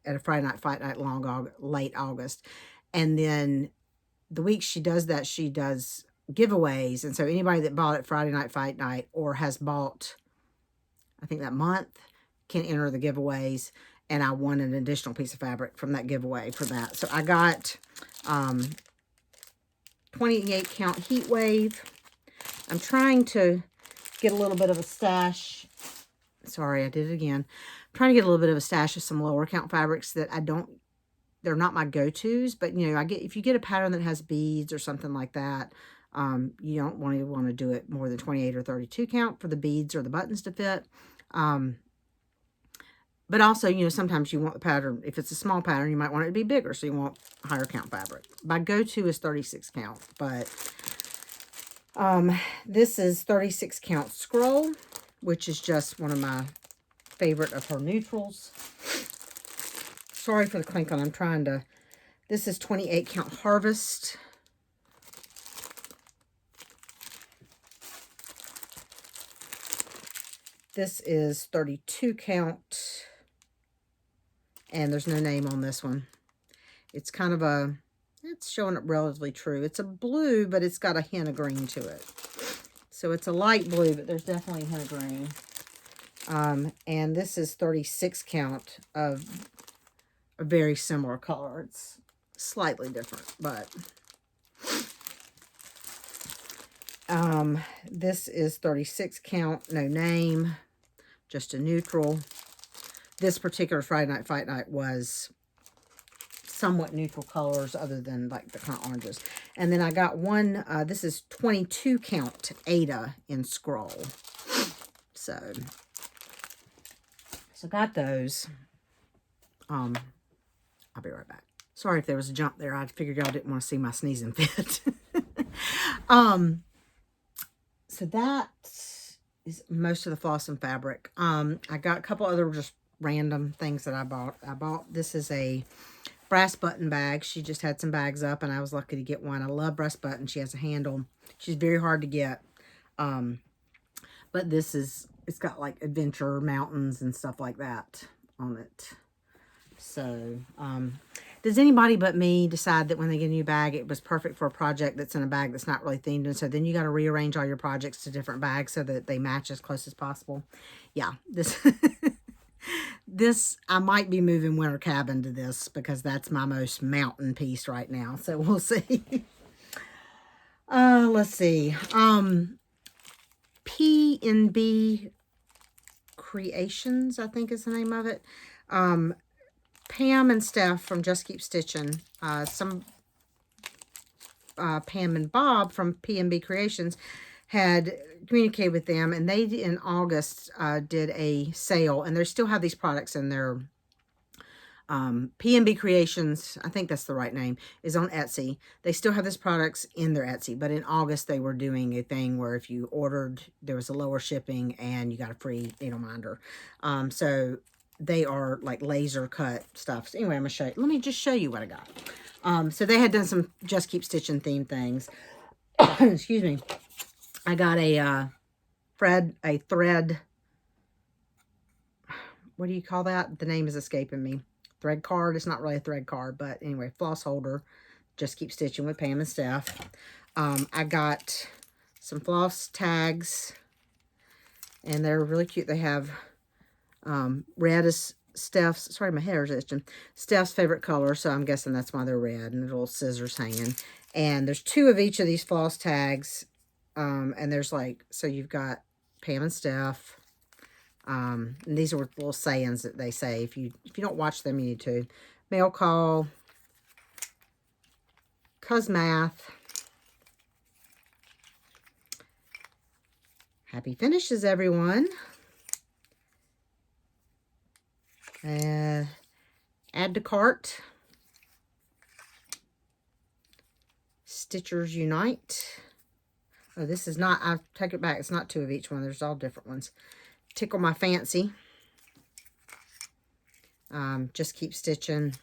a Friday Night Fight Night late August. And then the week she does that, she does giveaways. And so anybody that bought it Friday Night Fight Night or has bought, I think that month, can enter the giveaways. And I won an additional piece of fabric from that giveaway for that. So I got 28 count heat wave. I'm trying to get a little bit of a stash. Sorry, I did it again. I'm trying to get a little bit of a stash of some lower count fabrics that they're not my go-tos, but you know, if you get a pattern that has beads or something like that, you don't want to do it more than 28 or 32 count for the beads or the buttons to fit. But also, you know, sometimes you want the pattern, if it's a small pattern, you might want it to be bigger, so you want higher count fabric. My go-to is 36 count, but this is 36 count scroll, which is just one of my favorite of her neutrals. Sorry for the clinking. I'm trying to... This is 28 count harvest. This is 32 count. And there's no name on this one. It's kind of a... It's showing up relatively true. It's a blue, but it's got a hint of green to it. So it's a light blue, but there's definitely a hint of green. And this is 36 count of a very similar color. It's slightly different, but this is 36 count, no name, just a neutral. This particular Friday Night Fight Night was somewhat neutral colors other than like the kind of oranges. And then I got one, this is 22 count Ada in scroll. So got those. I'll be right back. Sorry if there was a jump there. I figured y'all didn't want to see my sneezing fit. So that is most of the floss and fabric. I got a couple other just random things that I bought. This is a brass button bag. She just had some bags up and I was lucky to get one. I love brass button. She has a handle. She's very hard to get. But this is, it's got like adventure mountains and stuff like that on it. So, does anybody but me decide that when they get a new bag, it was perfect for a project that's in a bag that's not really themed? And so then you got to rearrange all your projects to different bags so that they match as close as possible. Yeah, this, I might be moving Winter Cabin to this because that's my most mountain piece right now. So we'll see. Let's see. P&B Creations, I think is the name of it. Pam and Steph from Just Keep Stitching, Pam and Bob from P&B Creations had communicated with them, and they in August did a sale, and they still have these products in their P&B Creations, I think that's the right name, is on Etsy. They still have these products in their Etsy, but in August they were doing a thing where if you ordered, there was a lower shipping and you got a free needle minder. So they are like laser cut stuff. So anyway, I'm gonna show you. Let me just show you what I got. So they had done some Just Keep Stitching themed things. Excuse me. I got a thread. What do you call that? The name is escaping me. Thread card. It's not really a thread card, but anyway, floss holder. Just Keep Stitching with Pam and Steph. I got some floss tags, and they're really cute. They have red is Steph's. Sorry, my hair is itching. Steph's favorite color, so I'm guessing that's why they're red. And the little scissors hanging. And there's 2 of each of these floss tags. And there's like, so you've got Pam and Steph. And these are little sayings that they say. If you don't watch them, you need to. Mail call. Cuz math. Happy finishes, everyone. Add to cart. Stitchers Unite. Oh, this is not, I take it back. It's not 2 of each one. There's all different ones. Tickle My Fancy. Just keep stitching.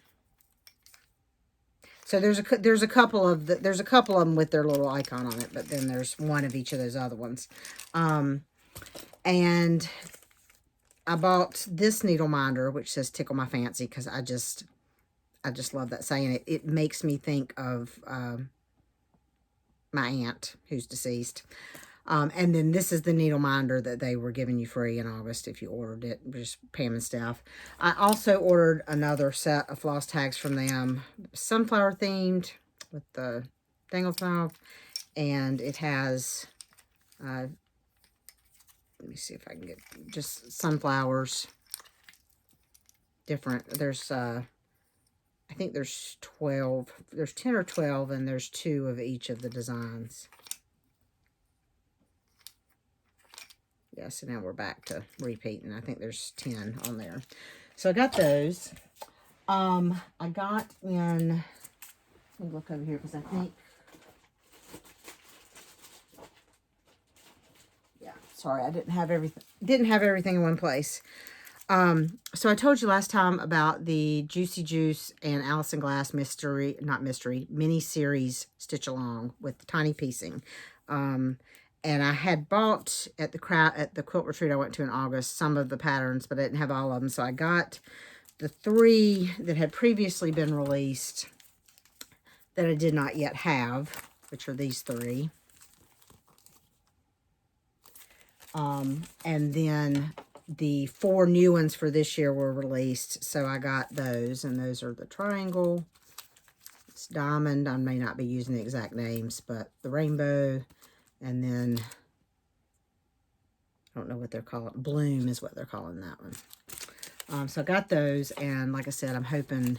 So there's a couple of them with their little icon on it, but then there's one of each of those other ones. And I bought this needle minder, which says Tickle My Fancy, because I just love that saying. It makes me think of my aunt who's deceased. And then this is the needle minder that they were giving you free in August if you ordered it. Just Pam and Steph. I also ordered another set of floss tags from them. Sunflower themed with the dangle thumb. And it has, let me see if I can get just sunflowers. Different. There's, I think there's 12. There's 10 or 12, and there's 2 of each of the designs. Yeah, so now we're back to repeating. I think there's 10 on there. So I got those. I got in, let me look over here because I think, yeah, sorry, I didn't have everything in one place. So I told you last time about the Juicy Juice and Allison Glass mini series stitch along with the tiny piecing. And I had bought at the quilt retreat I went to in August some of the patterns, but I didn't have all of them. So I got the 3 that had previously been released that I did not yet have, which are these 3. And then the 4 new ones for this year were released, so I got those, and those are the triangle, it's diamond, I may not be using the exact names, but the rainbow, and then, I don't know what they're calling, bloom is what they're calling that one. So I got those, and like I said, I'm hoping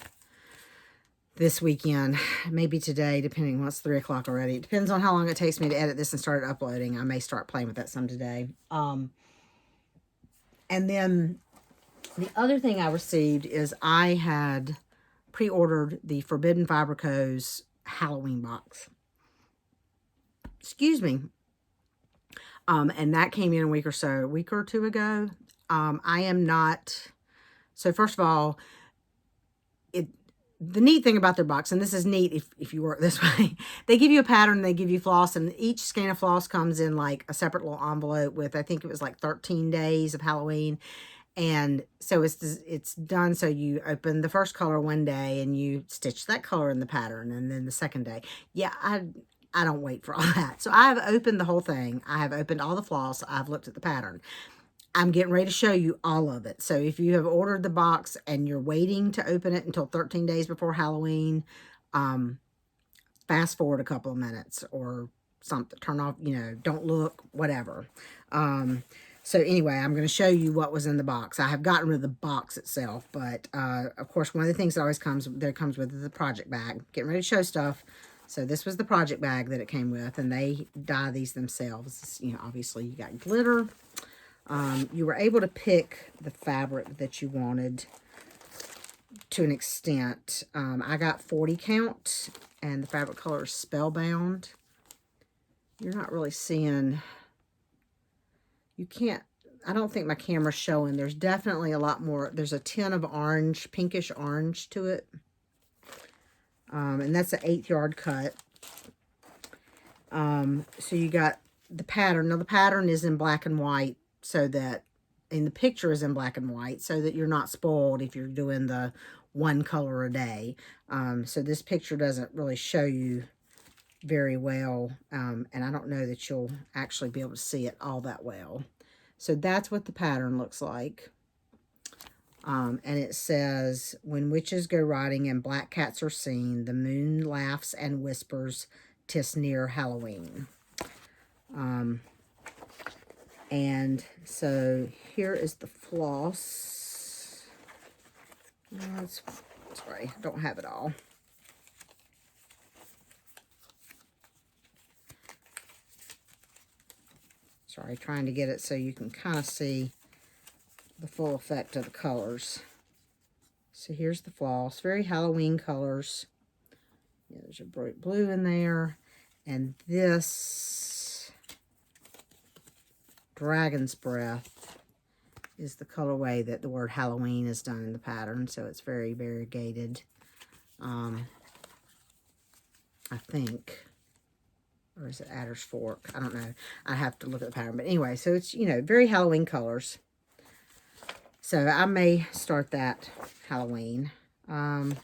this weekend, maybe today, depending on it's 3 o'clock already. It depends on how long it takes me to edit this and start uploading. I may start playing with that some today. And then the other thing I received is I had pre-ordered the Forbidden Fiber-Co's Halloween box. Excuse me. And that came in a week or 2 ago. I am not, so first of all, the neat thing about their box, and this is neat if you work this way, they give you a pattern, they give you floss, and each skein of floss comes in like a separate little envelope with, I think it was like 13 days of Halloween. And so it's done, so you open the first color one day and you stitch that color in the pattern, and then the second day. Yeah, I don't wait for all that. So I have opened the whole thing. I have opened all the floss. I've looked at the pattern. I'm getting ready to show you all of it. So if you have ordered the box and you're waiting to open it until 13 days before Halloween, fast forward a couple of minutes or something. Turn off, don't look, whatever. So anyway, I'm going to show you what was in the box. I have gotten rid of the box itself, but of course, one of the things that always comes with is the project bag. Getting ready to show stuff. So this was the project bag that it came with, and they dye these themselves. Obviously you got glitter. You were able to pick the fabric that you wanted to an extent. I got 40 count, and the fabric color is Spellbound. You're not really seeing, you can't, I don't think my camera's showing. There's definitely a lot more. There's a tin of orange, pinkish orange to it. And that's an 1/8 yard cut. So you got the pattern. Now the pattern is in black and white, so that, and the picture is in black and white, so that you're not spoiled if you're doing the 1 color a day. So this picture doesn't really show you very well, and I don't know that you'll actually be able to see it all that well. So that's what the pattern looks like. And it says, when witches go riding and black cats are seen, the moon laughs and whispers, 'tis near Halloween. And so here is the floss. Sorry, I don't have it all. Sorry, trying to get it so you can kind of see the full effect of the colors. So here's the floss, very Halloween colors. Yeah, there's a bright blue in there, and this Dragon's Breath is the colorway that the word Halloween is done in the pattern. So it's very variegated. I think. Or is it Adder's Fork? I don't know. I have to look at the pattern. But anyway, so it's, you know, very Halloween colors. So I may start that Halloween. And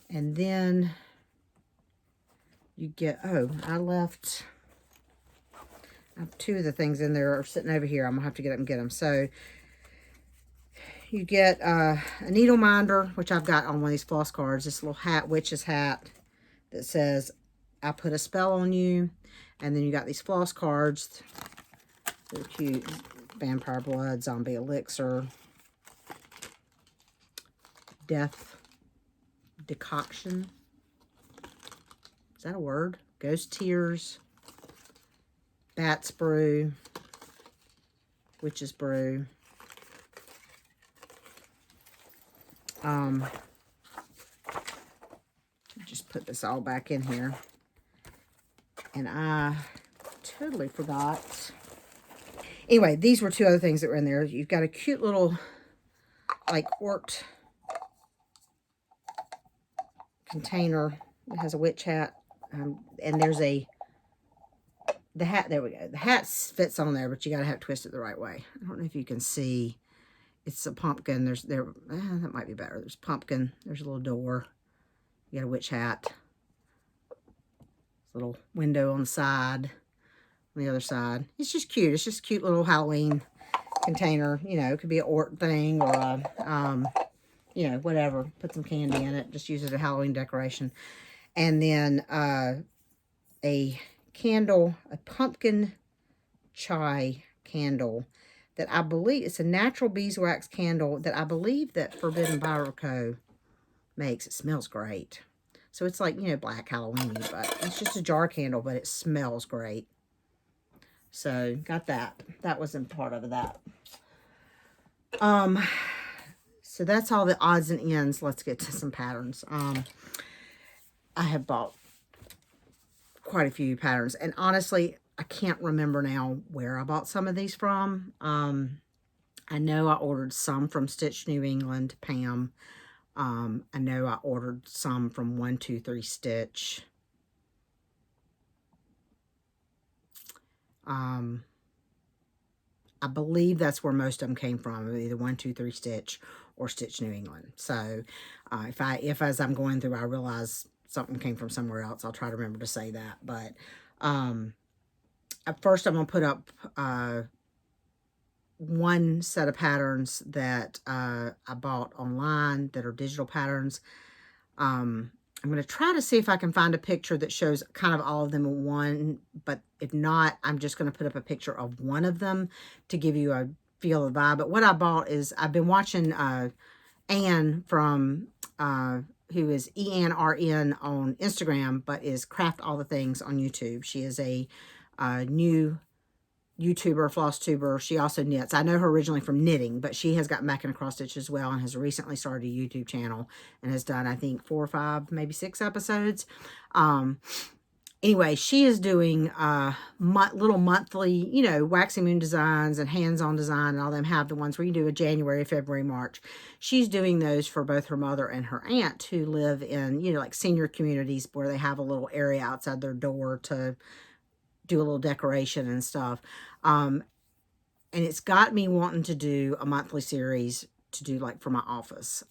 then you get, oh, I have two of the things in there are sitting over here. I'm going to have to get up and get them. So you get a needle minder, which I've got on one of these floss cards. This little hat, witch's hat, that says, I put a spell on you. And then you got these floss cards. They're cute. Vampire blood, zombie elixir, death decoction. Is that a word? Ghost tears, bat's brew, witch's brew. Just put this all back in here. And I totally forgot. Anyway, these were two other things that were in there. You've got a cute little, like, quart container that has a witch hat. And there's the hat, there we go. The hat fits on there, but you got to have it twisted the right way. I don't know if you can see. It's a pumpkin. That might be better. There's pumpkin. There's a little door. You got a witch hat. Little window on the side. On the other side. It's just cute. It's just a cute little Halloween container. You know, it could be an Ort thing or a, you know, whatever. Put some candy in it. Just use it as a Halloween decoration. And then a candle, a pumpkin chai candle that I believe, it's a natural beeswax candle that I believe that Forbidden Buyer Co. makes. It smells great. So it's like, you know, black Halloween, but it's just a jar candle, but it smells great. So, got that. That wasn't part of that. So that's all the odds and ends. Let's get to some patterns. I have bought quite a few patterns. And honestly, I can't remember now where I bought some of these from. I know I ordered some from Stitch New England, Pam. I know I ordered some from 123 Stitch. I believe that's where most of them came from, either 123 Stitch or Stitch New England. So, if as I'm going through, I realize something came from somewhere else, I'll try to remember to say that. But, at first I'm going to put up, one set of patterns that, I bought online that are digital patterns. I'm going to try to see if I can find a picture that shows kind of all of them in one, but if not, I'm just going to put up a picture of one of them to give you a feel of the vibe. But what I bought is, I've been watching Anne from, who is EANRN on Instagram, but is Craft All the Things on YouTube. She is a new YouTuber, floss tuber. She also knits. I know her originally from knitting, but she has gotten back into cross stitch as well and has recently started a YouTube channel and has done, I think, 4 or 5, maybe 6 episodes. Anyway, she is doing little monthly, you know, waxing moon designs and hands-on design, and all them have the ones where you do a January, February, March. She's doing those for both her mother and her aunt who live in, you know, like senior communities where they have a little area outside their door to do a little decoration and stuff. And it's got me wanting to do a monthly series to do like for my office.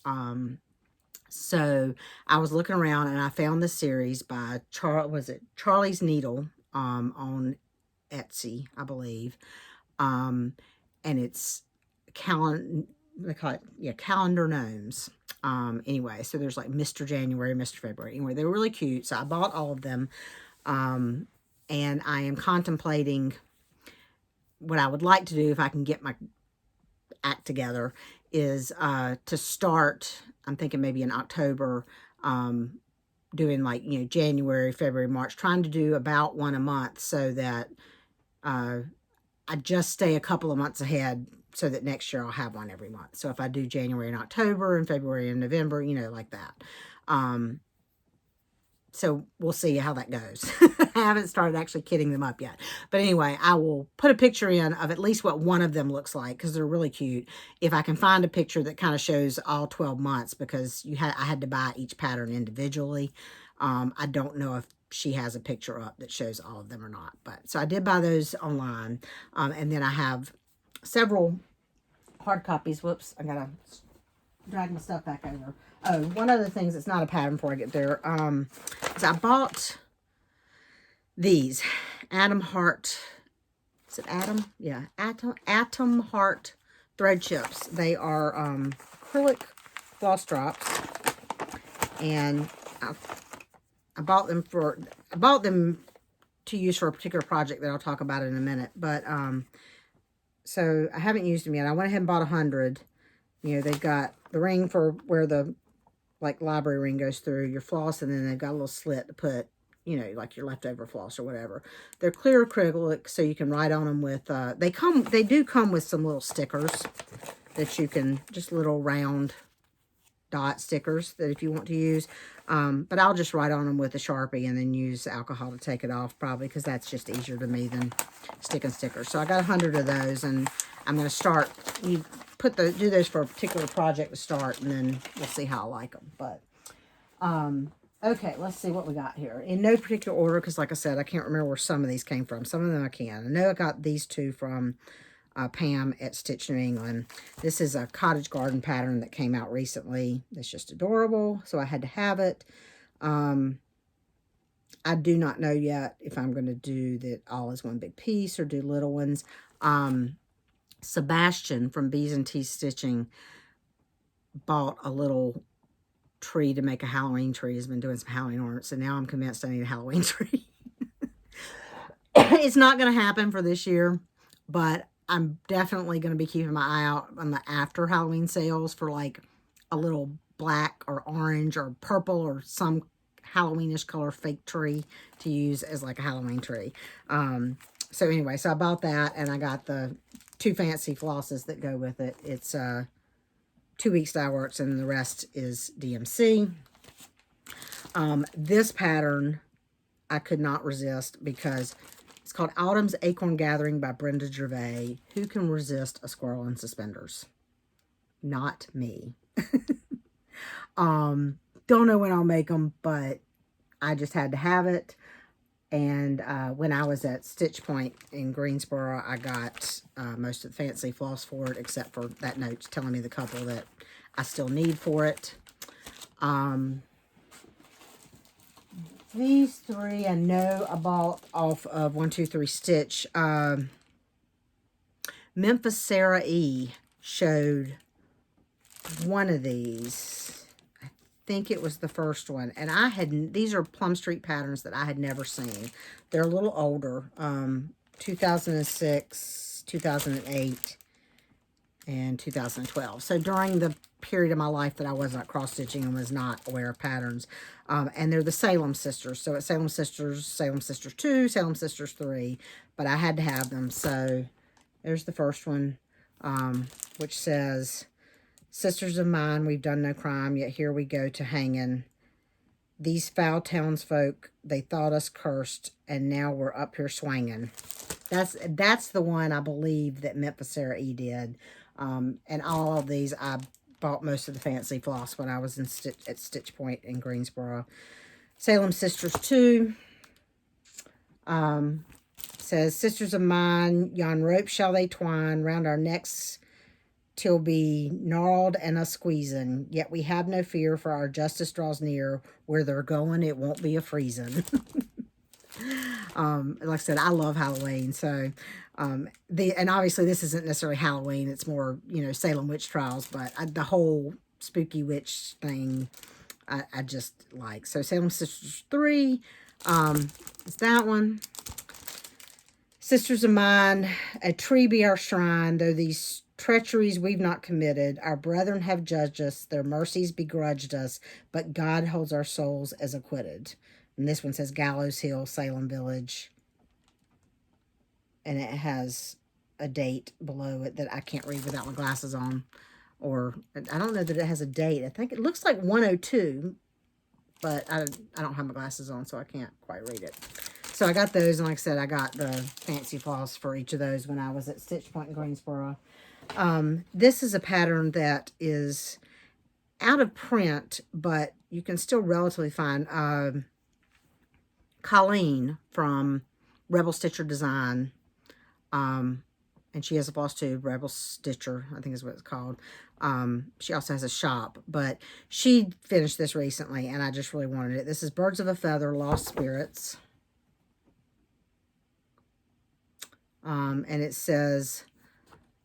So I was looking around and I found this series by Charlie's Needle on Etsy, I believe. And it's they call it, calendar gnomes. Anyway, so there's like Mr. January, Mr. February. Anyway, they were really cute. So I bought all of them. And I am contemplating what I would like to do if I can get my act together is to start, I'm thinking maybe in October, doing like, you know, January, February, March, trying to do about one a month so that I just stay a couple of months ahead so that next year I'll have one every month. So if I do January and October and February and November, you know, like that. So we'll see how that goes. I haven't started actually kitting them up yet. But anyway, I will put a picture in of at least what one of them looks like because they're really cute. If I can find a picture that kind of shows all 12 months because I had to buy each pattern individually. I don't know if she has a picture up that shows all of them or not. But so I did buy those online. And then I have several hard copies. Whoops, I gotta drag my stuff back over. Oh, one of the things that's not a pattern before I get there, is I bought these Atom Heart. Is it Atom? Yeah, Atom Heart thread chips. They are acrylic gloss drops, and I bought them to use for a particular project that I'll talk about in a minute. But so I haven't used them yet. I went ahead and bought 100. You know, they've got the ring for where the library ring goes through your floss, and then they've got a little slit to put, you know, like your leftover floss or whatever. They're clear acrylic, so you can write on them with, they do come with some little stickers that you can, just little round dot stickers that if you want to use. But I'll just write on them with a Sharpie and then use alcohol to take it off probably because that's just easier to me than sticking stickers. So I got 100 of those, and I'm going to start, do those for a particular project to start, and then we'll see how I like them. But, okay, let's see what we got here. In no particular order, because like I said, I can't remember where some of these came from. Some of them I can. I know I got these two from Pam at Stitch New England. This is a cottage garden pattern that came out recently. It's just adorable, so I had to have it. I do not know yet if I'm going to do that all as one big piece or do little ones. Sebastian from Bees and Tea Stitching bought a little tree to make a Halloween tree. He's been doing some Halloween ornaments, and now I'm convinced I need a Halloween tree. It's not going to happen for this year, but I'm definitely going to be keeping my eye out on the after Halloween sales for like a little black or orange or purple or some Halloweenish color fake tree to use as like a Halloween tree. So anyway, so I bought that, and I got the 2 fancy flosses that go with it. It's 2 Weeks Dye Works, and the rest is DMC. This pattern I could not resist because it's called Autumn's Acorn Gathering by Brenda Gervais. Who can resist a squirrel in suspenders? Not me. Don't know when I'll make them, but I just had to have it. And when I was at Stitch Point in Greensboro, I got most of the fancy floss for it, except for that note telling me the couple that I still need for it. These 3 I know I bought off of 123 Stitch. Memphis Sarah E. showed one of these. I think it was the first one. And these are Plum Street patterns that I had never seen. They're a little older. 2006, 2008, and 2012. So during the period of my life that I was not cross-stitching and was not aware of patterns. And they're the Salem Sisters. So it's Salem Sisters 2, Salem Sisters 3. But I had to have them. So there's the first one, which says, Sisters of mine, we've done no crime, yet here we go to hanging. These foul townsfolk, they thought us cursed, and now we're up here swinging. That's the one I believe that Memphis Sarah E. did. And all of these, I bought most of the fancy floss when I was at Stitch Point in Greensboro. Salem Sisters 2 says, Sisters of mine, yon rope shall they twine round our necks till be gnarled and a squeezing. Yet we have no fear, for our justice draws near. Where they're going, it won't be a freezing. Like I said, I love Halloween, so and obviously this isn't necessarily Halloween, it's more, you know, Salem witch trials, but the whole spooky witch thing I just like. So Salem Sisters 3 is that one. Sisters of mine, a tree be our shrine, though these treacheries we've not committed. Our brethren have judged us, their mercies begrudged us, but God holds our souls as acquitted. And this one says Gallows Hill, Salem Village. And it has a date below it that I can't read without my glasses on. Or, I don't know that it has a date. I think it looks like 102. but I don't have my glasses on, so I can't quite read it. So I got those, and like I said, I got the fancy floss for each of those when I was at Stitch Point in Greensboro. This is a pattern that is out of print, but you can still relatively find Colleen from Rebel Stitcher Design. And she has a floss tube, Rebel Stitcher, I think is what it's called. She also has a shop, but she finished this recently, and I just really wanted it. This is Birds of a Feather, Lost Spirits. And it says,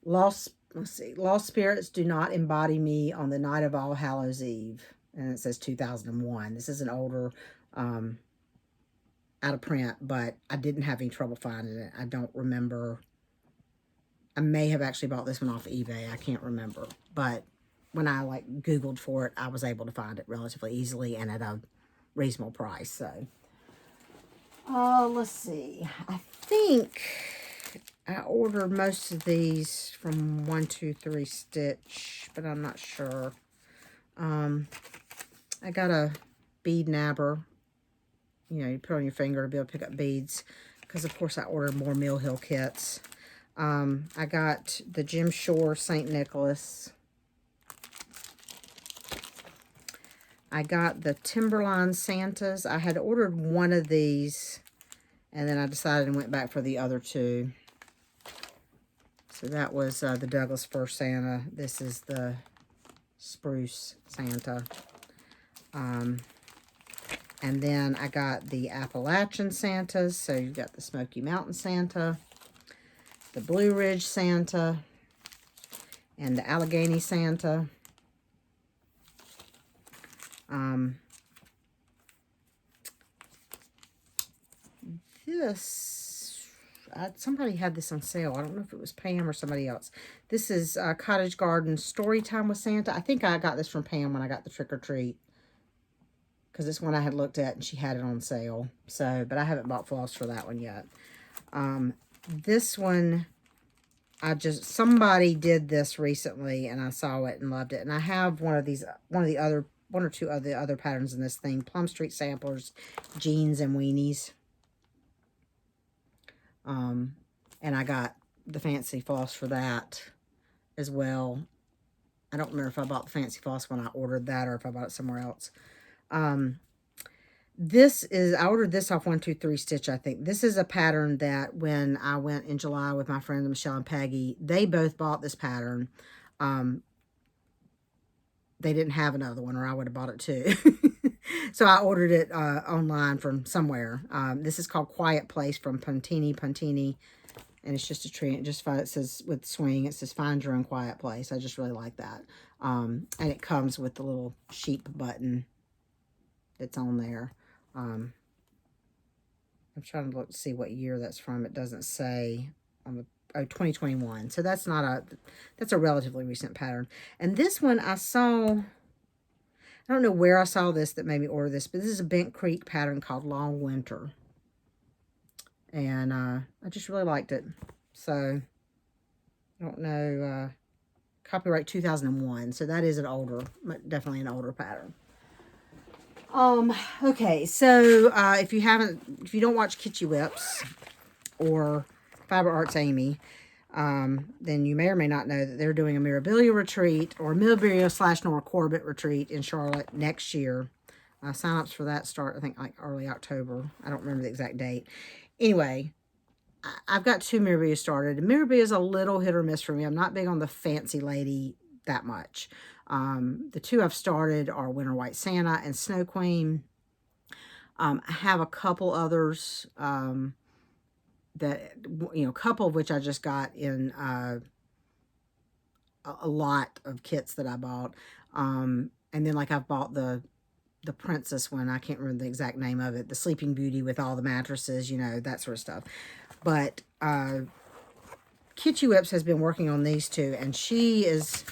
let's see, Lost Spirits do not embody me on the night of All Hallows Eve. And it says 2001. This is an older, out of print, but I didn't have any trouble finding it. I don't remember. I may have actually bought this one off eBay. I can't remember. But when I like Googled for it, I was able to find it relatively easily and at a reasonable price. So, let's see. I think I ordered most of these from 123 Stitch, but I'm not sure. I got a bead nabber. You know, you put on your finger to be able to pick up beads. Because, of course, I ordered more Mill Hill kits. I got the Jim Shore St. Nicholas. I got the Timberline Santas. I had ordered one of these, and then I decided and went back for the other two. So that was the Douglas Fir Santa. This is the Spruce Santa. And then I got the Appalachian Santas. So you've got the Smoky Mountain Santa, the Blue Ridge Santa, and the Allegheny Santa. Somebody had this on sale. I don't know if it was Pam or somebody else. This is Cottage Garden Story Time with Santa. I think I got this from Pam when I got the Trick or Treat, because it's one I had looked at and she had it on sale. So, but I haven't bought floss for that one yet. This one, somebody did this recently and I saw it and loved it. And I have one or two of the other patterns in this thing. Plum Street Samplers, Jeans and Weenies. And I got the fancy floss for that as well. I don't remember if I bought the fancy floss when I ordered that or if I bought it somewhere else. I ordered this off 123 Stitch, I think. This is a pattern that when I went in July with my friends Michelle and Peggy, they both bought this pattern. They didn't have another one, or I would have bought it too. So I ordered it online from somewhere. This is called Quiet Place from Puntini. And it's just a tree. It says, with swing, it says, find your own quiet place. I just really like that. And it comes with the little sheep button that's on there. I'm trying to look to see what year that's from. It doesn't say on the 2021. So that's a relatively recent pattern. And this one I saw, I don't know where I saw this that made me order this, but this is a Bent Creek pattern called Long Winter. And I just really liked it. So I don't know, copyright 2001. So that is definitely an older pattern. Okay, so if you don't watch Kitschy Whips or Fiber Arts Amy, then you may or may not know that they're doing a Mirabilia retreat or Mirabilia / Nora Corbett retreat in Charlotte next year. Sign-ups for that start, I think, like early October. I don't remember the exact date. Anyway, I've got 2 Mirabilia started. Mirabilia is a little hit or miss for me. I'm not big on the fancy lady that much. The 2 I've started are Winter White Santa and Snow Queen. I have a couple others that, a couple of which I just got in a lot of kits that I bought. And then like I've bought the princess one. I can't remember the exact name of it. The Sleeping Beauty with all the mattresses, that sort of stuff. But Kitschy Whips has been working on these 2, and she is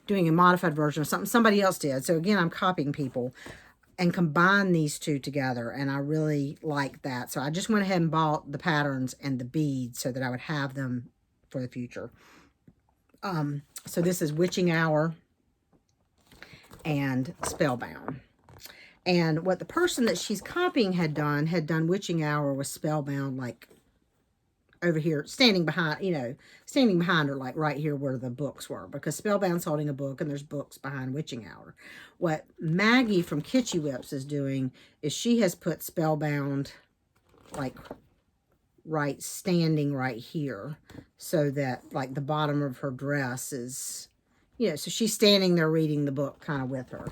doing a modified version of something somebody else did. So again, I'm copying people and combine these 2 together, and I really like that. So I just went ahead and bought the patterns and the beads so that I would have them for the future. So this is Witching Hour and Spellbound. And what the person that she's copying had done Witching Hour with Spellbound, like over here, standing behind, standing behind her, like right here where the books were, because Spellbound's holding a book and there's books behind Witching Hour. What Maggie from Kitschy Whips is doing is she has put Spellbound, like, standing right here, so that, like, the bottom of her dress is, so she's standing there reading the book kind of with her.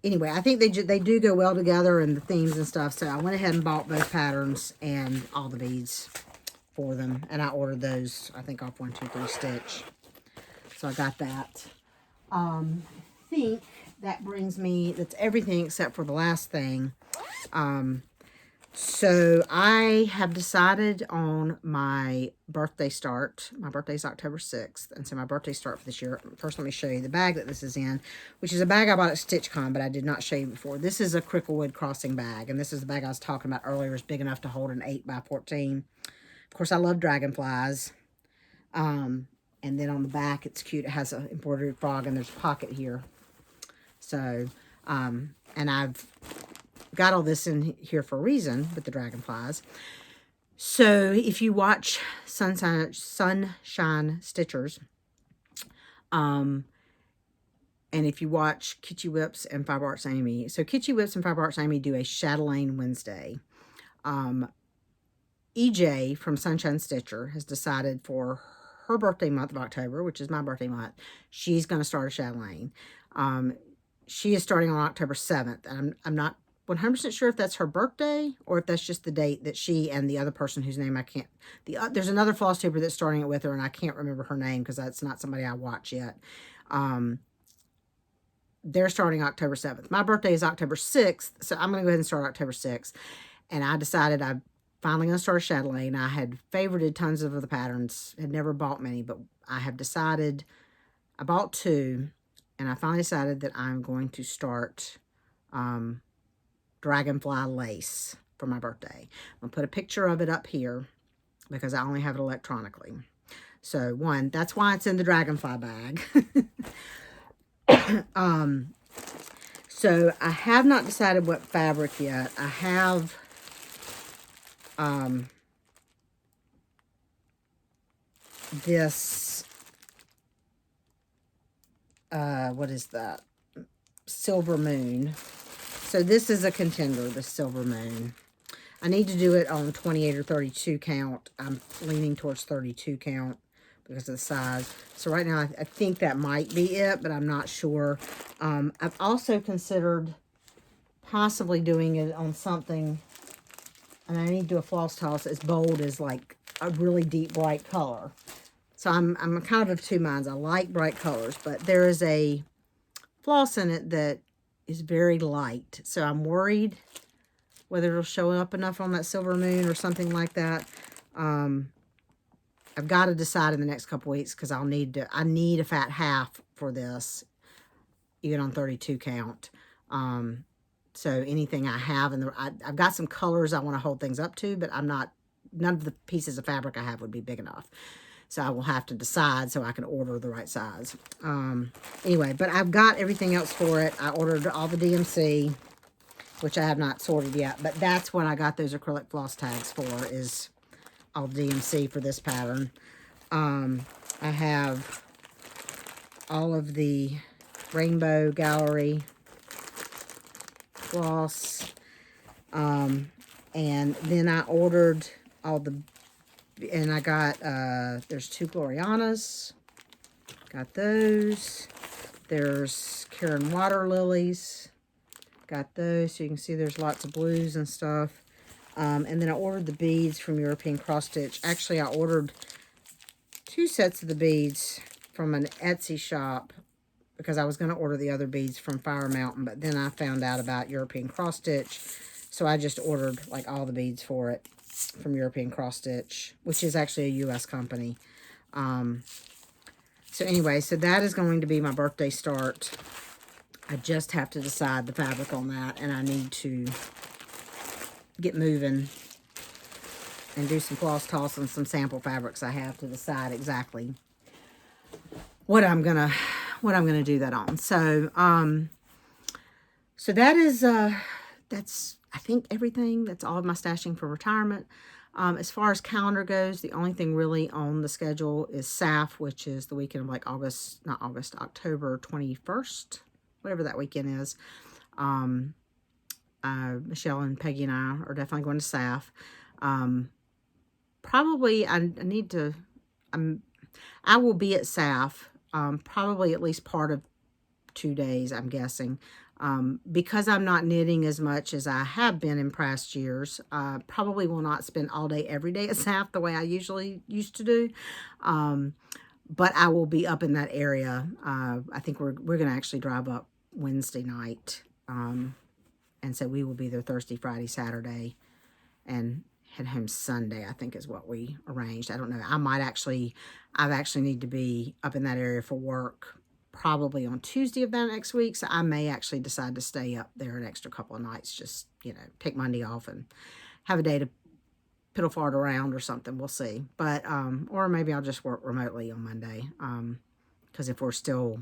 Anyway, I think they do go well together, and the themes and stuff. So I went ahead and bought both patterns and all the beads for them. And I ordered those, I think, off 123 Stitch. So I got that. I think that brings me, that's everything except for the last thing. So I have decided on my birthday start. My birthday is October 6th. And so my birthday start for this year. First, let me show you the bag that this is in, which is a bag I bought at StitchCon, but I did not show you before. This is a Cricklewood Crossing bag. And this is the bag I was talking about earlier. It's big enough to hold an 8x14. Of course, I love dragonflies. And then on the back, it's cute. It has an embroidered frog, and there's a pocket here. So, and I've got all this in here for a reason with the dragonflies. So if you watch Sunshine Stitchers, and if you watch Kitschy Whips and Fiber Arts Amy, so Kitschy Whips and Fiber Arts Amy do a Chatelaine Wednesday. EJ from Sunshine Stitcher has decided for her birthday month of October, which is my birthday month, she's going to start a Chatelaine. She is starting on October 7th. And I'm not 100% sure if that's her birthday or if that's just the date that she and the other person whose name I can't, there's another floss tuber that's starting it with her, and I can't remember her name because that's not somebody I watch yet. They're starting October 7th. My birthday is October 6th, so I'm going to go ahead and start October 6th. And I decided I'm finally going to start a Chatelaine. I had favorited tons of the patterns, had never bought many, but I have decided, I bought 2, and I finally decided that I'm going to start Dragonfly Lace for my birthday. I'm going to put a picture of it up here because I only have it electronically. So, one, that's why it's in the Dragonfly bag. So, I have not decided what fabric yet. I have this, what is that? Silver Moon. So this is a contender, the Silver Moon. I need to do it on 28 or 32 count. I'm leaning towards 32 count because of the size. So right now, I think that might be it, but I'm not sure. I've also considered possibly doing it on something, and I need to do a floss toss as bold as like a really deep bright color. So I'm kind of 2 minds. I like bright colors, but there is a floss in it that is very light. So I'm worried whether it'll show up enough on that Silver Moon or something like that. I've got to decide in the next couple weeks because I need a fat half for this, even on 32 count. So anything I have, I've got some colors I want to hold things up to, but none of the pieces of fabric I have would be big enough. So I will have to decide so I can order the right size. Anyway, but I've got everything else for it. I ordered all the DMC, which I have not sorted yet. But that's what I got those acrylic floss tags for, is all the DMC for this pattern. I have all of the Rainbow Gallery floss. And then I ordered all the, and I got, there's 2 Glorianas. Got those. There's Karen Water Lilies. Got those. So you can see there's lots of blues and stuff. And then I ordered the beads from European Cross Stitch. Actually, I ordered 2 sets of the beads from an Etsy shop because I was going to order the other beads from Fire Mountain, but then I found out about European Cross Stitch, so I just ordered like all the beads for it from European Cross Stitch, which is actually a U.S. company. So anyway, so that is going to be my birthday start. I just have to decide the fabric on that, and I need to get moving and do some floss toss and some sample fabrics I have to decide exactly what I'm gonna do that on. So So that is, that's, I think, everything. That's all of my stashing for retirement. As far as calendar goes, the only thing really on the schedule is SAF, which is the weekend of like October 21st, whatever that weekend is. Michelle and Peggy and I are definitely going to SAF. Probably, I need to, I will be at SAF, probably at least part of 2 days, I'm guessing. Because I'm not knitting as much as I have been in past years, probably will not spend all day every day at SAF the way I usually used to do. But I will be up in that area. I think we're going to actually drive up Wednesday night. And so we will be there Thursday, Friday, Saturday, and head home Sunday, I think is what we arranged. I don't know. I've actually need to be up in that area for work probably on Tuesday of that next week. So I may actually decide to stay up there an extra couple of nights, just, take Monday off and have a day to piddle fart around or something. We'll see. But, or maybe I'll just work remotely on Monday. Because if we're still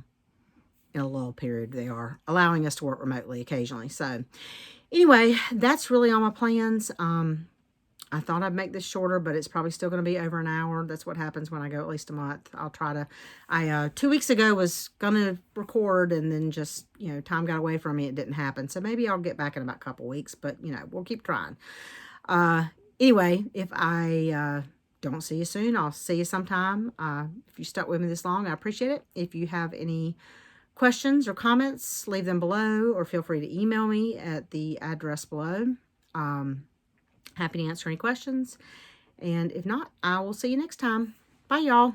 in a lull period, they are allowing us to work remotely occasionally. So anyway, that's really all my plans. I thought I'd make this shorter, but it's probably still going to be over an hour. That's what happens when I go at least a month. I'll try to, 2 weeks ago was going to record, and then just, time got away from me. It didn't happen. So maybe I'll get back in about a couple weeks, but, we'll keep trying. Anyway, if I don't see you soon, I'll see you sometime. If you stuck with me this long, I appreciate it. If you have any questions or comments, leave them below, or feel free to email me at the address below. Happy to answer any questions. And if not, I will see you next time. Bye, y'all.